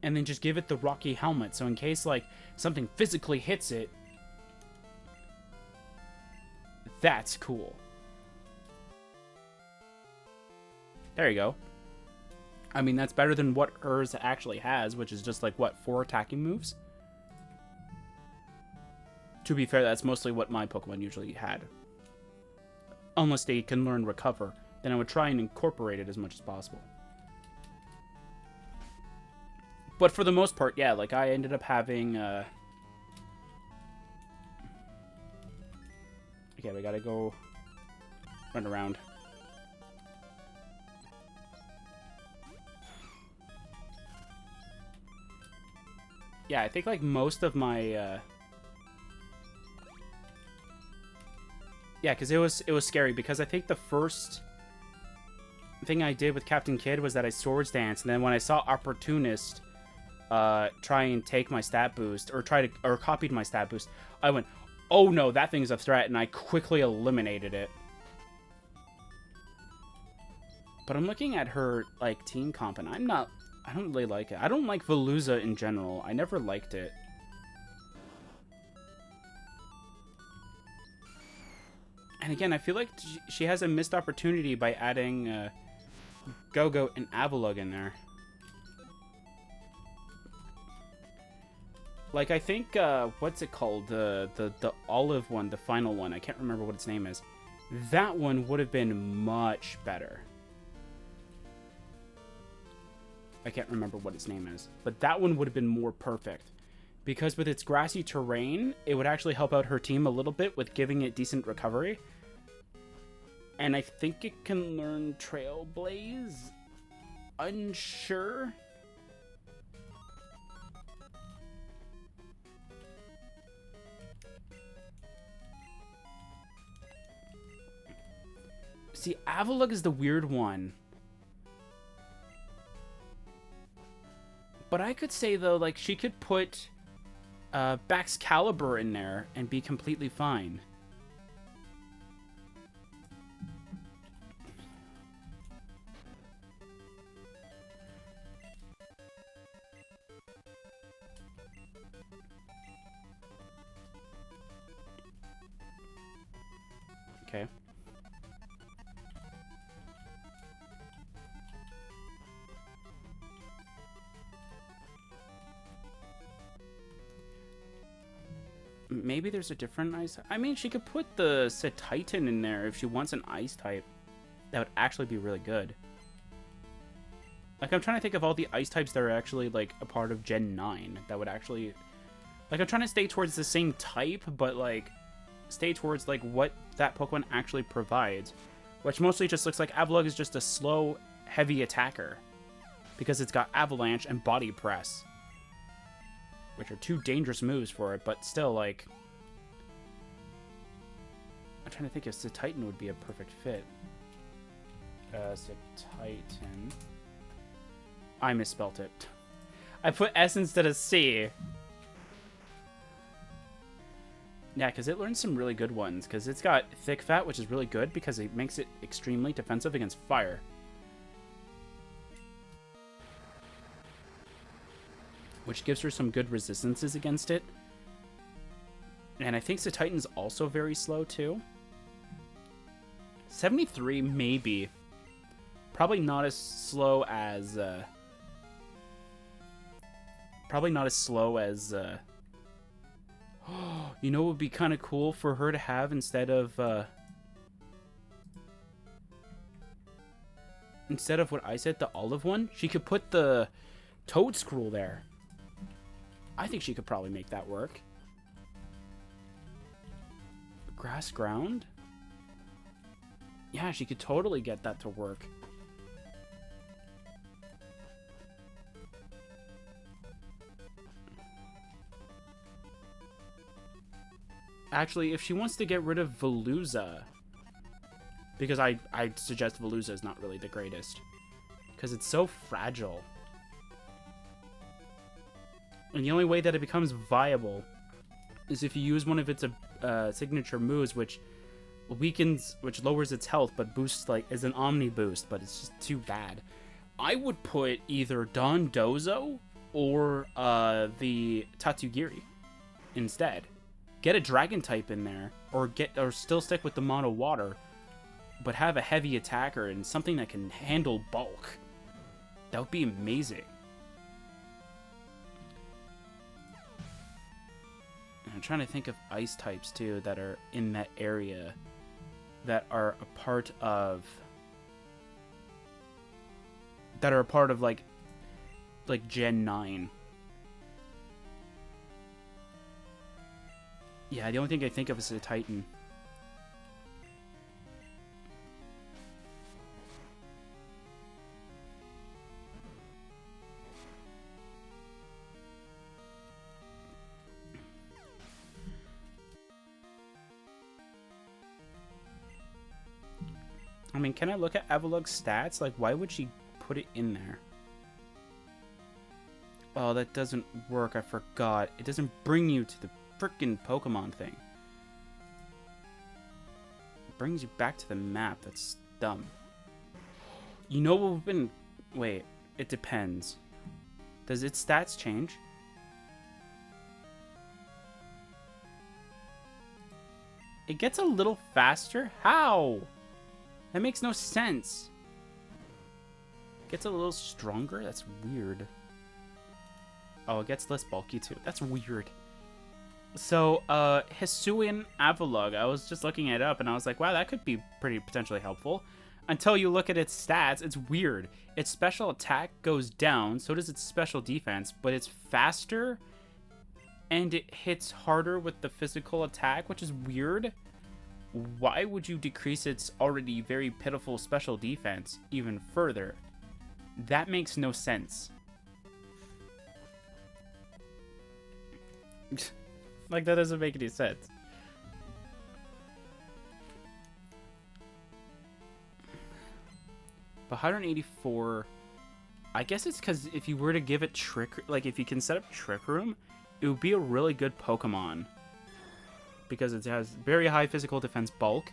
And then just give it the Rocky Helmet. So in case, like, something physically hits it, that's cool. There you go. I mean, that's better than what hers actually has, which is just, like, what, 4 attacking moves? To be fair, that's mostly what my Pokemon usually had. Unless they can learn Recover, then I would try and incorporate it as much as possible. But for the most part, yeah, like, I ended up having, Okay, we gotta go run around. Yeah, I think, like, most of my, Yeah, because it was scary, because I think the first thing I did with Captain Kidd was that I Swords Dance, and then when I saw Opportunist try and take my stat boost, or copied my stat boost, I went, oh no, that thing's a threat, and I quickly eliminated it. But I'm looking at her, like, team comp, and I don't really like it. I don't like Veluza in general. I never liked it. And again, I feel like she has a missed opportunity by adding Go-Go and Avalugg in there. Like, I think, what's it called? The olive one, the final one. I can't remember what its name is. That one would have been much better. I can't remember what its name is. But that one would have been more perfect. Because with its grassy terrain, it would actually help out her team a little bit with giving it decent recovery. And I think it can learn Trailblaze? Unsure? See, Avalugg is the weird one. But I could say, though, like, she could put Baxcalibur in there and be completely fine. Okay. Maybe there's a different ice. I mean, she could put the Cetitan in there if she wants an ice type. That would actually be really good. Like, I'm trying to think of all the ice types that are actually, like, a part of Gen 9. That would actually... Like, I'm trying to stay towards the same type, but, like, stay towards, like, what that Pokemon actually provides. Which mostly just looks like Avalugg is just a slow, heavy attacker. Because it's got Avalanche and Body Press. Which are 2 dangerous moves for it, but still, like... I'm trying to think if Cetitan would be a perfect fit. Cetitan... I misspelt it. I put S instead of C. Yeah, because it learns some really good ones. Because it's got Thick Fat, which is really good because it makes it extremely defensive against fire. Which gives her some good resistances against it. And I think the Titan's also very slow, too. 73, maybe. Probably not as slow as... probably not as slow as... you know what would be kind of cool for her to have instead of... instead of what I said, the olive one? She could put the toad scroll there. I think she could probably make that work. Grass ground? Yeah, she could totally get that to work. Actually, if she wants to get rid of Veluza, because I suggest Veluza is not really the greatest, because it's so fragile. And the only way that it becomes viable is if you use one of its signature moves, which lowers its health, but boosts, like, is an Omni boost, but it's just too bad. I would put either Don Dozo or the Tatsugiri instead. Get a dragon type in there, or still stick with the mono water, but have a heavy attacker and something that can handle bulk. That would be amazing. And I'm trying to think of ice types too that are in that area that are a part of like Gen 9. Yeah, the only thing I think of is a Titan. I mean, can I look at Avalug's stats? Like, why would she put it in there? Oh, that doesn't work. I forgot. It doesn't bring you to the frickin' Pokemon thing. It brings you back to the map. That's dumb. You know what we've been... Wait, it depends. Does its stats change? It gets a little faster? How? That makes no sense. Gets a little stronger? That's weird. Oh, it gets less bulky too. That's weird. So, Hisuian Avalugg, I was just looking it up and I was like, wow, that could be pretty potentially helpful. Until you look at its stats, it's weird. Its special attack goes down, so does its special defense, but it's faster and it hits harder with the physical attack, which is weird. Why would you decrease its already very pitiful special defense even further? That makes no sense. Like, that doesn't make any sense. But 184... I guess it's because if you were to give it Trick... Like, if you can set up Trick Room, it would be a really good Pokemon. Because it has very high physical defense bulk.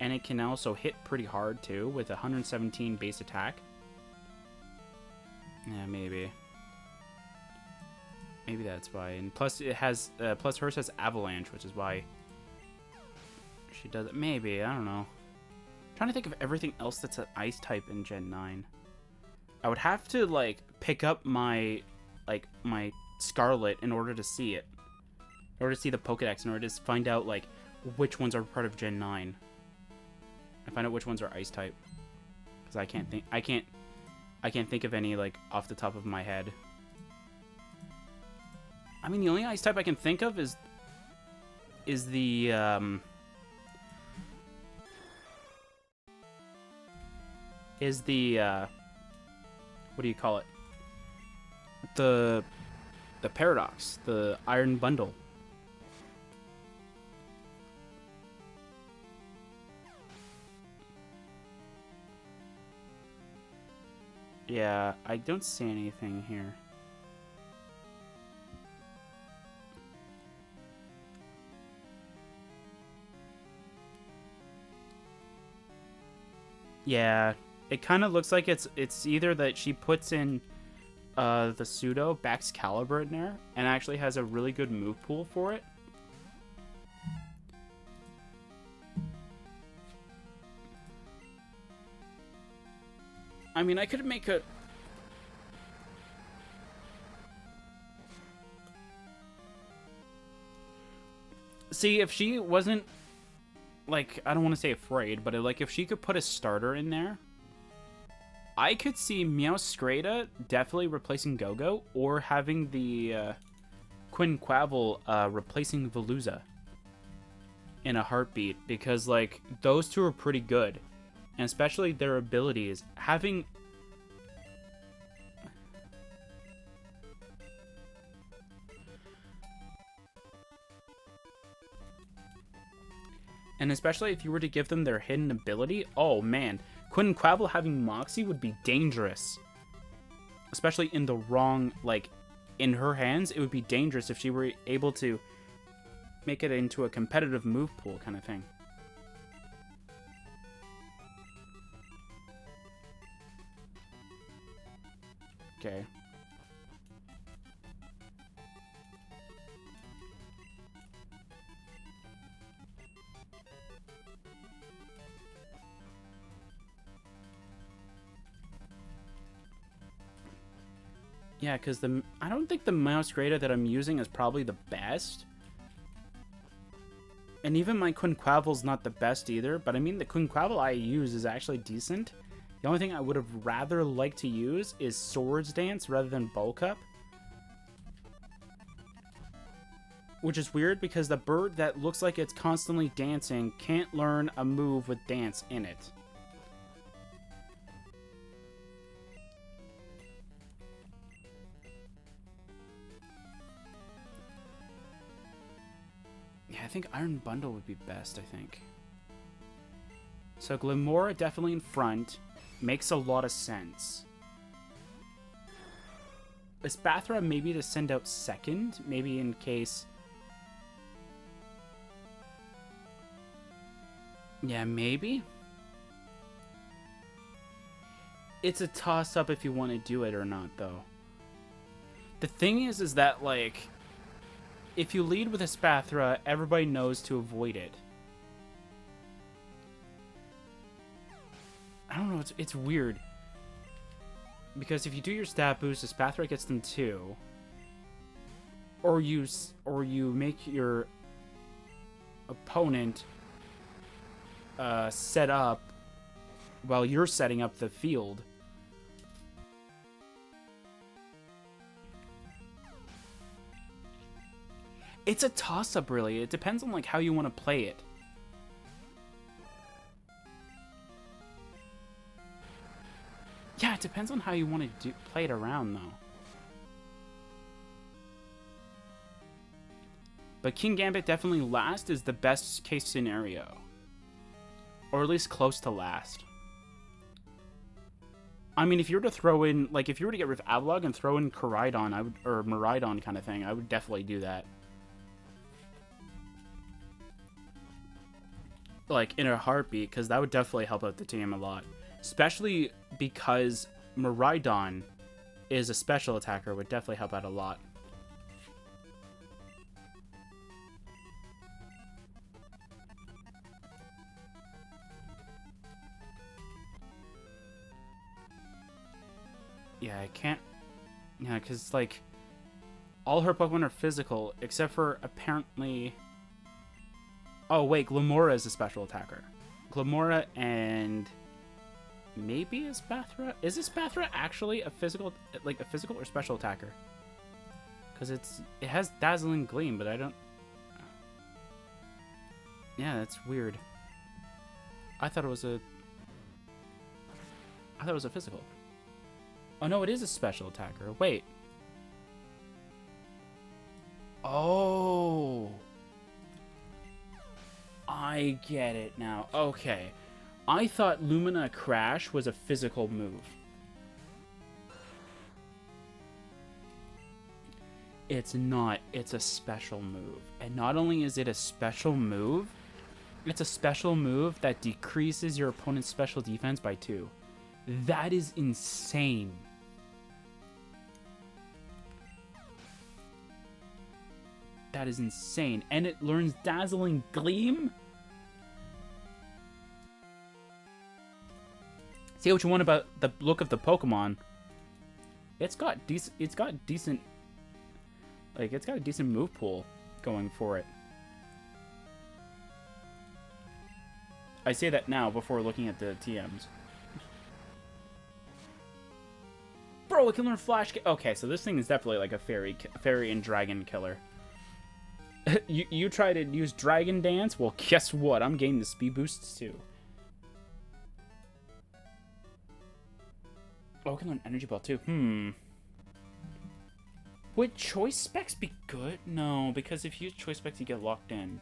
And it can also hit pretty hard, too, with 117 base attack. Yeah, maybe. Maybe that's why. And plus, it has... plus hers has Avalanche, which is why she does it. Maybe. I don't know. I'm trying to think of everything else that's an Ice type in Gen 9. I would have to, like, pick up my... Like, my Scarlet in order to see it. In order to see the Pokedex, in order to find out, like, which ones are part of Gen 9. And find out which ones are Ice type. Because I can't think... I can't think of any, like, off the top of my head. I mean, the only Ice type I can think of is the, what do you call it? The Paradox, the Iron Bundle. Yeah, I don't see anything here. Yeah, it kind of looks like it's either that she puts in the pseudo Baxcalibur in there and actually has a really good move pool for it, I mean, I could make a... See, if she wasn't, like, I don't want to say afraid, but, like, if she could put a starter in there, I could see Meowscrata definitely replacing Go-Go, or having the Quinquavel replacing Veluza in a heartbeat, because, like, those two are pretty good, and especially their abilities. Having... And especially if you were to give them their hidden ability, oh man, Quinquavel having Moxie would be dangerous. Especially in the wrong, like, in her hands, it would be dangerous if she were able to make it into a competitive move pool kind of thing. Okay. Yeah, because I don't think the Meowscrata that I'm using is probably the best. And even my Quinquavel's not the best either, but I mean the Quinquavel I use is actually decent. The only thing I would have rather liked to use is Swords Dance rather than Bulk Up. Which is weird because the bird that looks like it's constantly dancing can't learn a move with dance in it. Yeah, I think Iron Bundle would be best, I think. So Glimora definitely in front. Makes a lot of sense. Espathra maybe to send out second, maybe in case... Yeah, maybe? It's a toss-up if you want to do it or not, though. The thing is that, like... If you lead with Espathra, everybody knows to avoid it. I don't know, it's weird. Because if you do your stat boost, Espathra gets them too. Or you make your opponent set up while you're setting up the field. It's a toss-up, really. It depends on, like, how you want to play it. Yeah, it depends on how you want to play it around, though. But King Gambit definitely last is the best case scenario. Or at least close to last. I mean, if you were to throw in, like, if you were to get rid of Avalog and throw in Koraidon, or Miraidon kind of thing, I would definitely do that. Like, in a heartbeat, because that would definitely help out the team a lot. Especially because Miraidon is a special attacker, would definitely help out a lot. Yeah, I can't... Yeah, because, like, all her Pokemon are physical, except for, apparently... Oh, wait, Glimora is a special attacker. Glimora and... Maybe Espathra? Is Espathra actually a physical, like, a physical or special attacker? Because it has Dazzling Gleam, but I don't... Yeah, that's weird. I thought it was a physical. Oh, no, it is a special attacker. Wait. Oh... I get it now. Okay. I thought Lumina Crash was a physical move. It's not. It's a special move. And not only is it a special move, it's a special move that decreases your opponent's special defense by 2. That is insane. That is insane. And it learns Dazzling Gleam? Say what you want about the look of the Pokemon. It's got decent. It's got a decent move pool going for it. I say that now before looking at the TMs. Bro, it can learn Flash. Okay, so this thing is definitely like a fairy and dragon killer. you try to use Dragon Dance? Well, guess what? I'm getting the speed boosts too. Oh, I can learn Energy Ball too. Would Choice Specs be good? No, because if you use Choice Specs, you get locked in.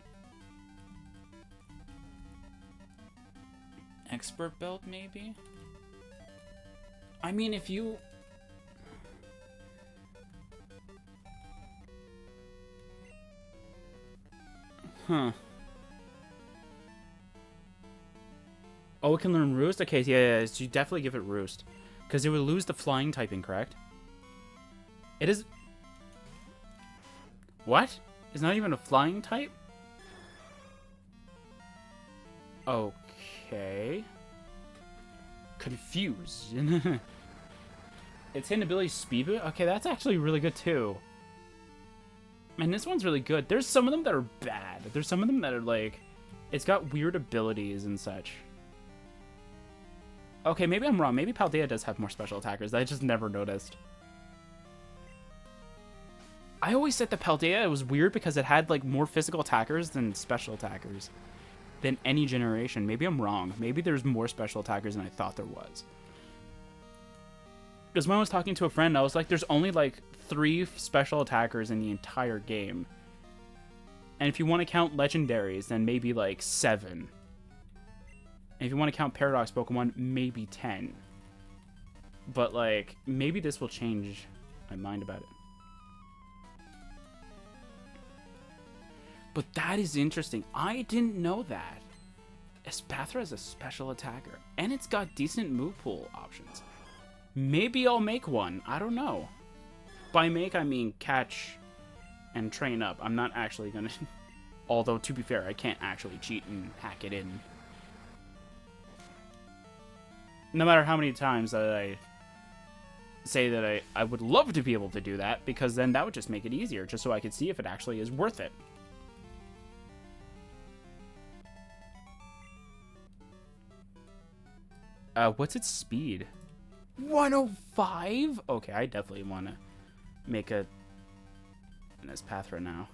Expert Belt, maybe? I mean, if you... Huh. Oh, it can learn Roost? Okay, yeah, so you definitely give it Roost. Because it would lose the flying typing, correct? It is... What? It's not even a flying type? Okay. Confused. Its hidden ability Speed Boot? Okay, that's actually really good too. Man, this one's really good. There's some of them that are bad. There's some of them that are like... It's got weird abilities and such. Okay, maybe I'm wrong. Maybe Paldea does have more special attackers. I just never noticed. I always said that Paldea was weird because it had like more physical attackers than special attackers. Than any generation. Maybe I'm wrong. Maybe there's more special attackers than I thought there was. Because when I was talking to a friend, I was like, there's only like 3 special attackers in the entire game. And if you want to count legendaries, then maybe like 7. And if you want to count Paradox Pokemon, maybe 10. But like, maybe this will change my mind about it. But that is interesting. I didn't know that. Espathra is a special attacker. And it's got decent move pool options. Maybe I'll make one. I don't know. By make, I mean catch and train up. I'm not actually going to... Although, to be fair, I can't actually cheat and hack it in. No matter how many times that I say that I would love to be able to do that, because then that would just make it easier, just so I could see if it actually is worth it. What's its speed? 105? Okay, I definitely want to make an Espathra now.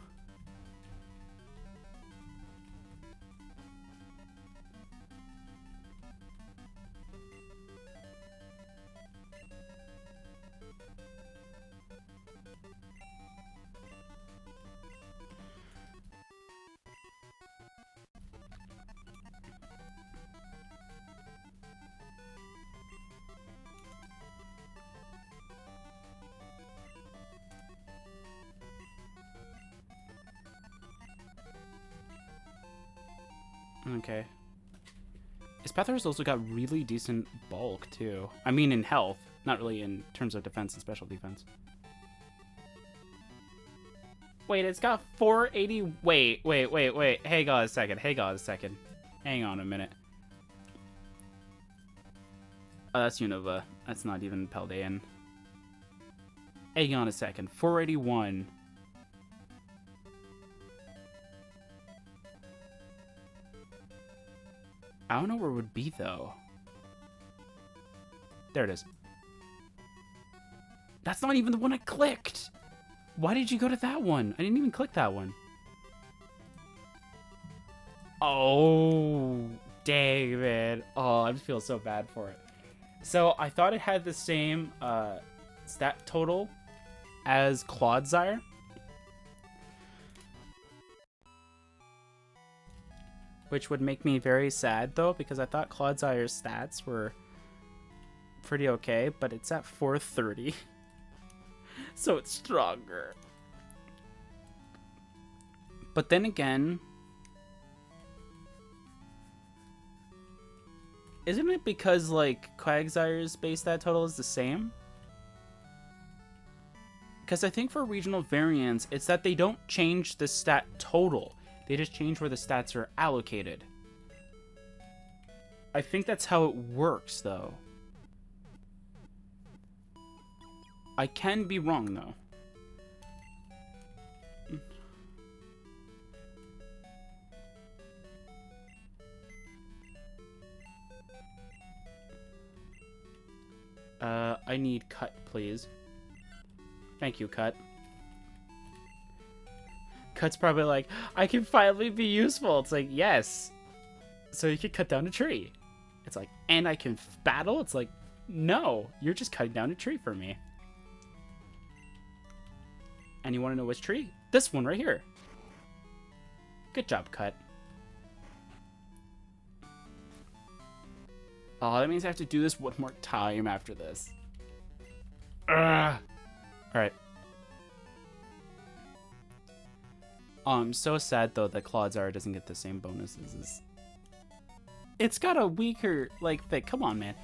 Okay. Espathra's also got really decent bulk, too. I mean, in health. Not really in terms of defense and special defense. Wait, it's got 480... Wait. Hang on a second. Hang on a minute. Oh, that's Unova. That's not even Paldean. Hang on a second. 481... I don't know where it would be, though. There it is. That's not even the one I clicked! Why did you go to that one? I didn't even click that one. Oh, dang, man. Oh, I feel so bad for it. So, I thought it had the same stat total as Clodsire. Which would make me very sad, though, because I thought Clodsire's stats were pretty okay, but it's at 430. So it's stronger. But then again... Isn't it because, like, Quagsire's base stat total is the same? Because I think for regional variants, it's that they don't change the stat total. They just change where the stats are allocated. I think that's how it works, though. I can be wrong, though. I need Cut, please. Thank you, Cut. Cut's probably like, I can finally be useful. It's like, yes. So you can cut down a tree. It's like, and I can battle? It's like, no, you're just cutting down a tree for me. And you want to know which tree? This one right here. Good job, Cut. Oh, that means I have to do this one more time after this. Ugh. Alright. I'm so sad, though, that Claudzar doesn't get the same bonuses as... It's got a weaker, like, thing. Come on, man.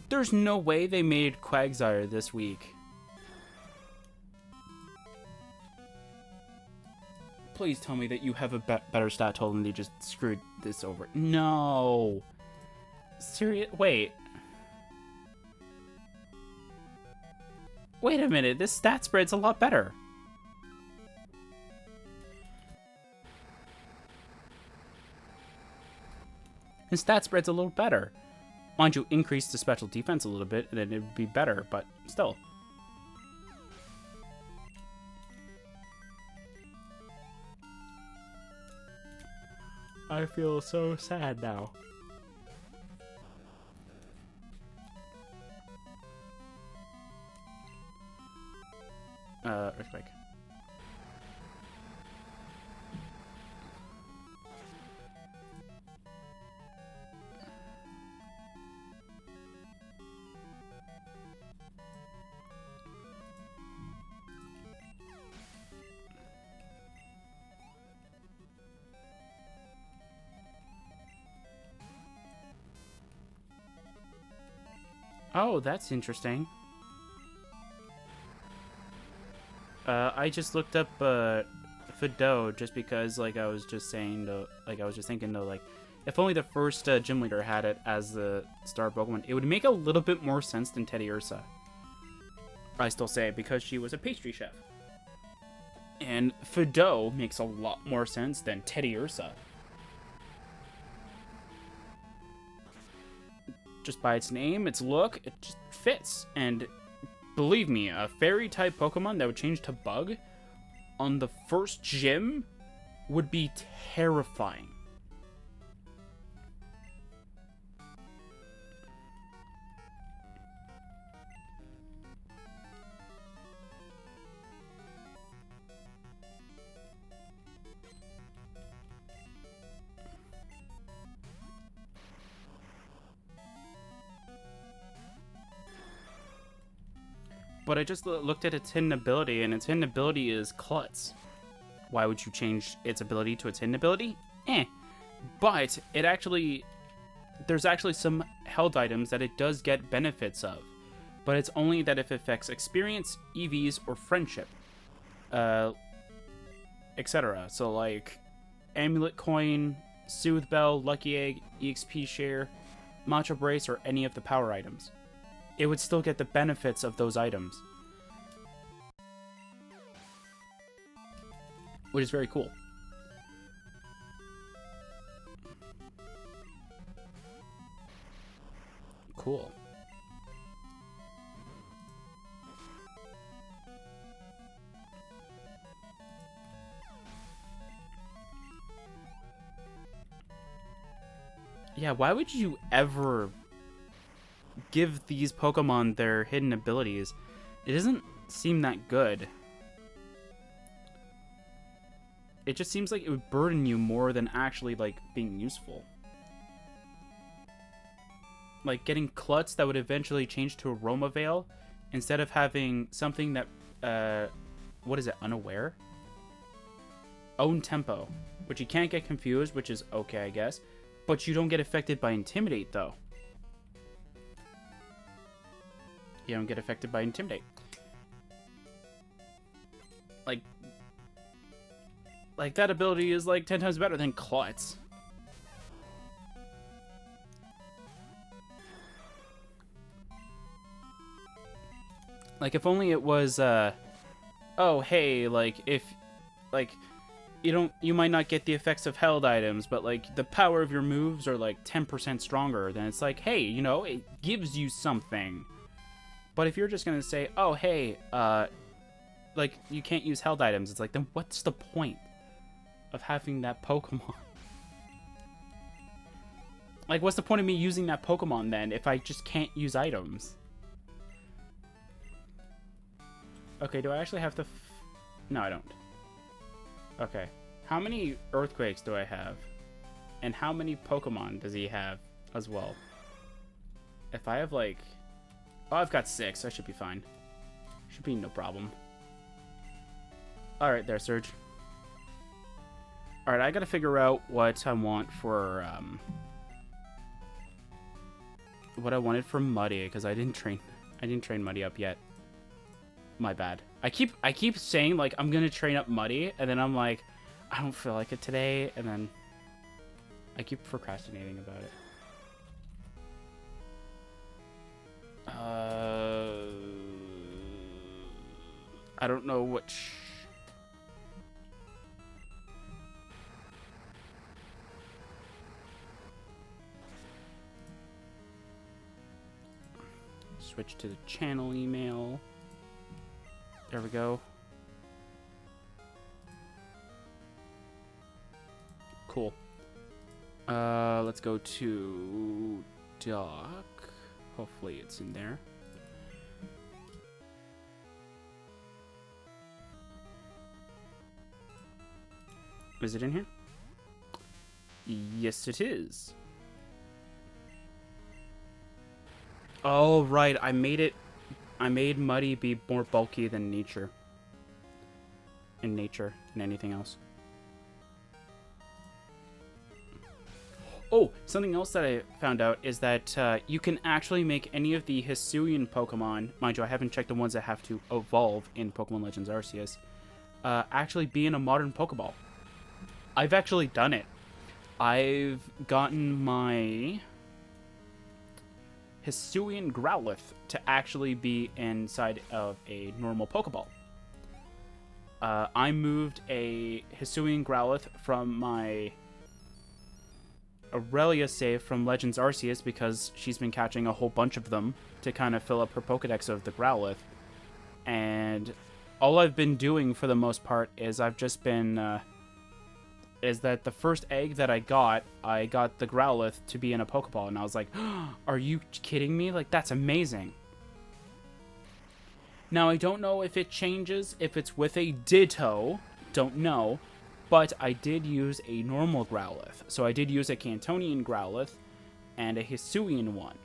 There's no way they made Quagsire this weak. Please tell me that you have a better stat total and they just screwed this over. No. Serious? Wait. Wait a minute. This stat spread's a lot better. His stat spread's a little better. Mind you, increase the special defense a little bit, and then it would be better, but still. I feel so sad now. Earthquake. Oh, that's interesting. I just looked up Fido just because, like, I was just saying, like, I was just thinking, though, like, if only the first gym leader had it as the star Pokemon, it would make a little bit more sense than Teddy Ursa. I still say it because she was a pastry chef. And Fido makes a lot more sense than Teddy Ursa. Just by its name, its look, it just fits. And believe me, a fairy-type Pokemon that would change to Bug on the first gym would be terrifying. But I just looked at its hidden ability, and its hidden ability is Klutz. Why would you change its ability to its hidden ability? But it actually... There's actually some held items that it does get benefits of. But it's only that if it affects experience, EVs, or friendship. Etc. So, like, Amulet Coin, Soothe Bell, Lucky Egg, EXP Share, Macho Brace, or any of the power items. It would still get the benefits of those items. Which is very cool. Cool. Yeah, why would you ever give these Pokemon their hidden abilities? It doesn't seem that good. It just seems like it would burden you more than actually, like, being useful. Like, getting Klutz that would eventually change to Aroma Veil instead of having something that, what is it, Unaware? Own Tempo, which you can't get confused, which is okay, I guess. But you don't get affected by Intimidate, though. You don't get affected by Intimidate. Like that ability is like 10 times better than Klutz. Like, if only it was, oh, hey, like, if, like, you might not get the effects of held items, but, like, the power of your moves are, like, 10% stronger, then it's like, hey, you know, it gives you something. But if you're just gonna say, oh, hey, like, you can't use held items, it's like, then what's the point of having that Pokemon? Like, what's the point of me using that Pokemon, then, if I just can't use items? Okay, do I actually have to... No, I don't. Okay. How many Earthquakes do I have? And how many Pokemon does he have as well? If I have, like... Oh, I've got 6. I should be fine. Should be no problem. Alright, there, Surge. Alright, I gotta figure out what I want for, what I wanted for Muddy, because I didn't train Muddy up yet. My bad. I keep saying, like, I'm gonna train up Muddy, and then I'm like, I don't feel like it today, and then I keep procrastinating about it. I don't know which... Switch to the channel email. There we go. Cool. Let's go to doc. Hopefully it's in there. Is it in here? Yes, it is. Oh, right. I made Muddy be more bulky than nature. In nature than anything else. Oh, something else that I found out is that you can actually make any of the Hisuian Pokemon, mind you, I haven't checked the ones that have to evolve in Pokemon Legends Arceus, actually be in a modern Pokeball. I've actually done it. I've gotten my Hisuian Growlithe to actually be inside of a normal Pokeball. I moved a Hisuian Growlithe from my Aurelia save from Legends Arceus because she's been catching a whole bunch of them to kind of fill up her Pokedex of the Growlithe. And all I've been doing for the most part is I've just been... is that the first egg that I got the Growlithe to be in a Pokeball, and I was like, oh, are you kidding me? Like, that's amazing. Now, I don't know if it changes, if it's with a Ditto, don't know, but I did use a normal Growlithe. So I did use a Cantonian Growlithe and a Hisuian one.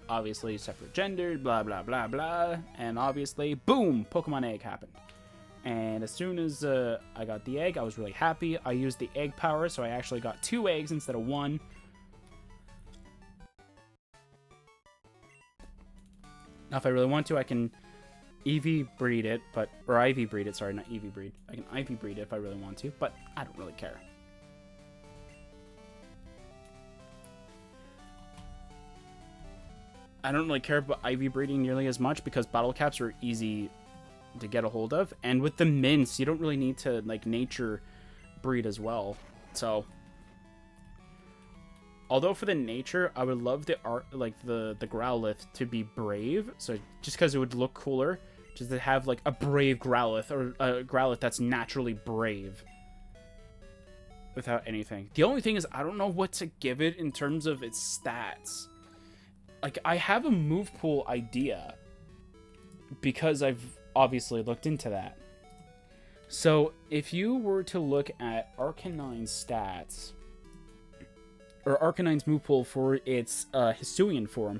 Obviously, separate gendered, blah, blah, blah, blah, and obviously, boom, Pokemon Egg happened. And as soon as I got the egg, I was really happy. I used the egg power, so I actually got 2 eggs instead of 1. Now, if I really want to, I can EV breed it, or IV breed it, sorry, not EV breed. I can IV breed it if I really want to, but I don't really care. I don't really care about IV breeding nearly as much because bottle caps are easy to get a hold of, and with the mints you don't really need to like nature breed as well. So although for the nature I would love the art, like the Growlithe to be brave, so just because it would look cooler just to have like a brave Growlithe, or a Growlithe that's naturally brave without anything. The only thing is I don't know what to give it in terms of its stats. Like, I have a move pool idea because I've obviously looked into that. So if you were to look at Arcanine's stats, or Arcanine's move pool for its Hisuian form,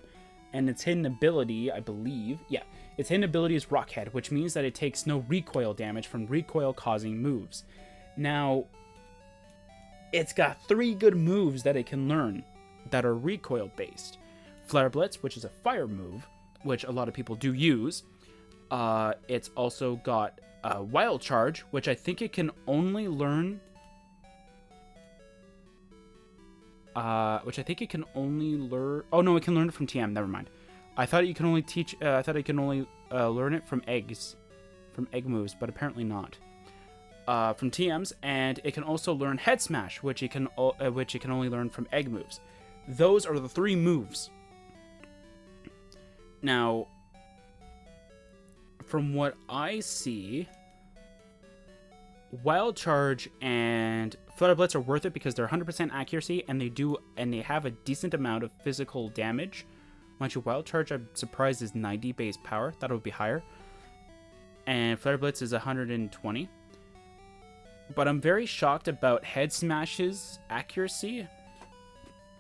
and its hidden ability, I believe, yeah, its hidden ability is Rockhead, which means that it takes no recoil damage from recoil-causing moves. Now, it's got 3 good moves that it can learn that are recoil-based. Flare Blitz, which is a fire move, which a lot of people do use. It's also got Wild Charge, which I think it can only learn... which I think it can only learn... Oh, no, it can learn it from TM. Never mind. I thought you can only teach... I thought it can only learn it from eggs, from egg moves, but apparently not. From TMs, and it can also learn Head Smash, which it can only learn from egg moves. Those are the 3 moves. Now, from what I see, Wild Charge and Flutter Blitz are worth it because they're 100% accuracy, and they have a decent amount of physical damage. Mind you, Wild Charge, I'm surprised, is 90 base power. Thought it would be higher. And Flutter Blitz is 120. But I'm very shocked about Head Smash's accuracy.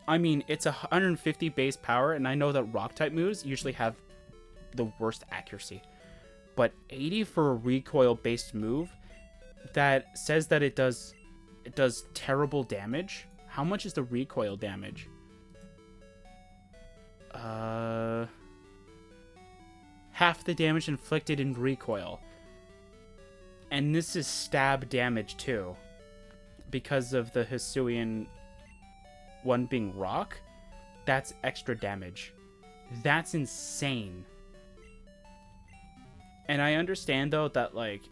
I mean, it's 150 base power, and I know that Rock-type moves usually have the worst accuracy. But 80 for a recoil-based move that says that it does terrible damage. How much is the recoil damage? Half the damage inflicted in recoil. And this is stab damage too, because of the Hisuian one being rock. That's extra damage. That's insane. And I understand though that like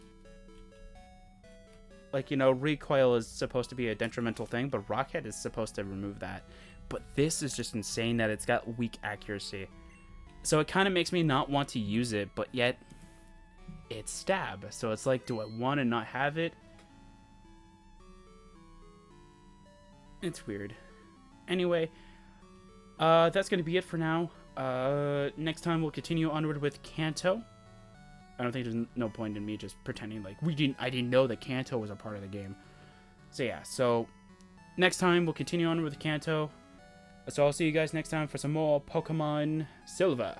you know, recoil is supposed to be a detrimental thing, but Rockhead is supposed to remove that. But this is just insane that it's got weak accuracy. So it kind of makes me not want to use it, but yet it's stab. So it's like, do I want to not have it? It's weird. Anyway, that's going to be it for now. Next time we'll continue onward with Kanto. I don't think there's no point in me just pretending like I didn't know that Kanto was a part of the game. So yeah, so next time we'll continue on with Kanto. So I'll see you guys next time for some more Pokemon Silver.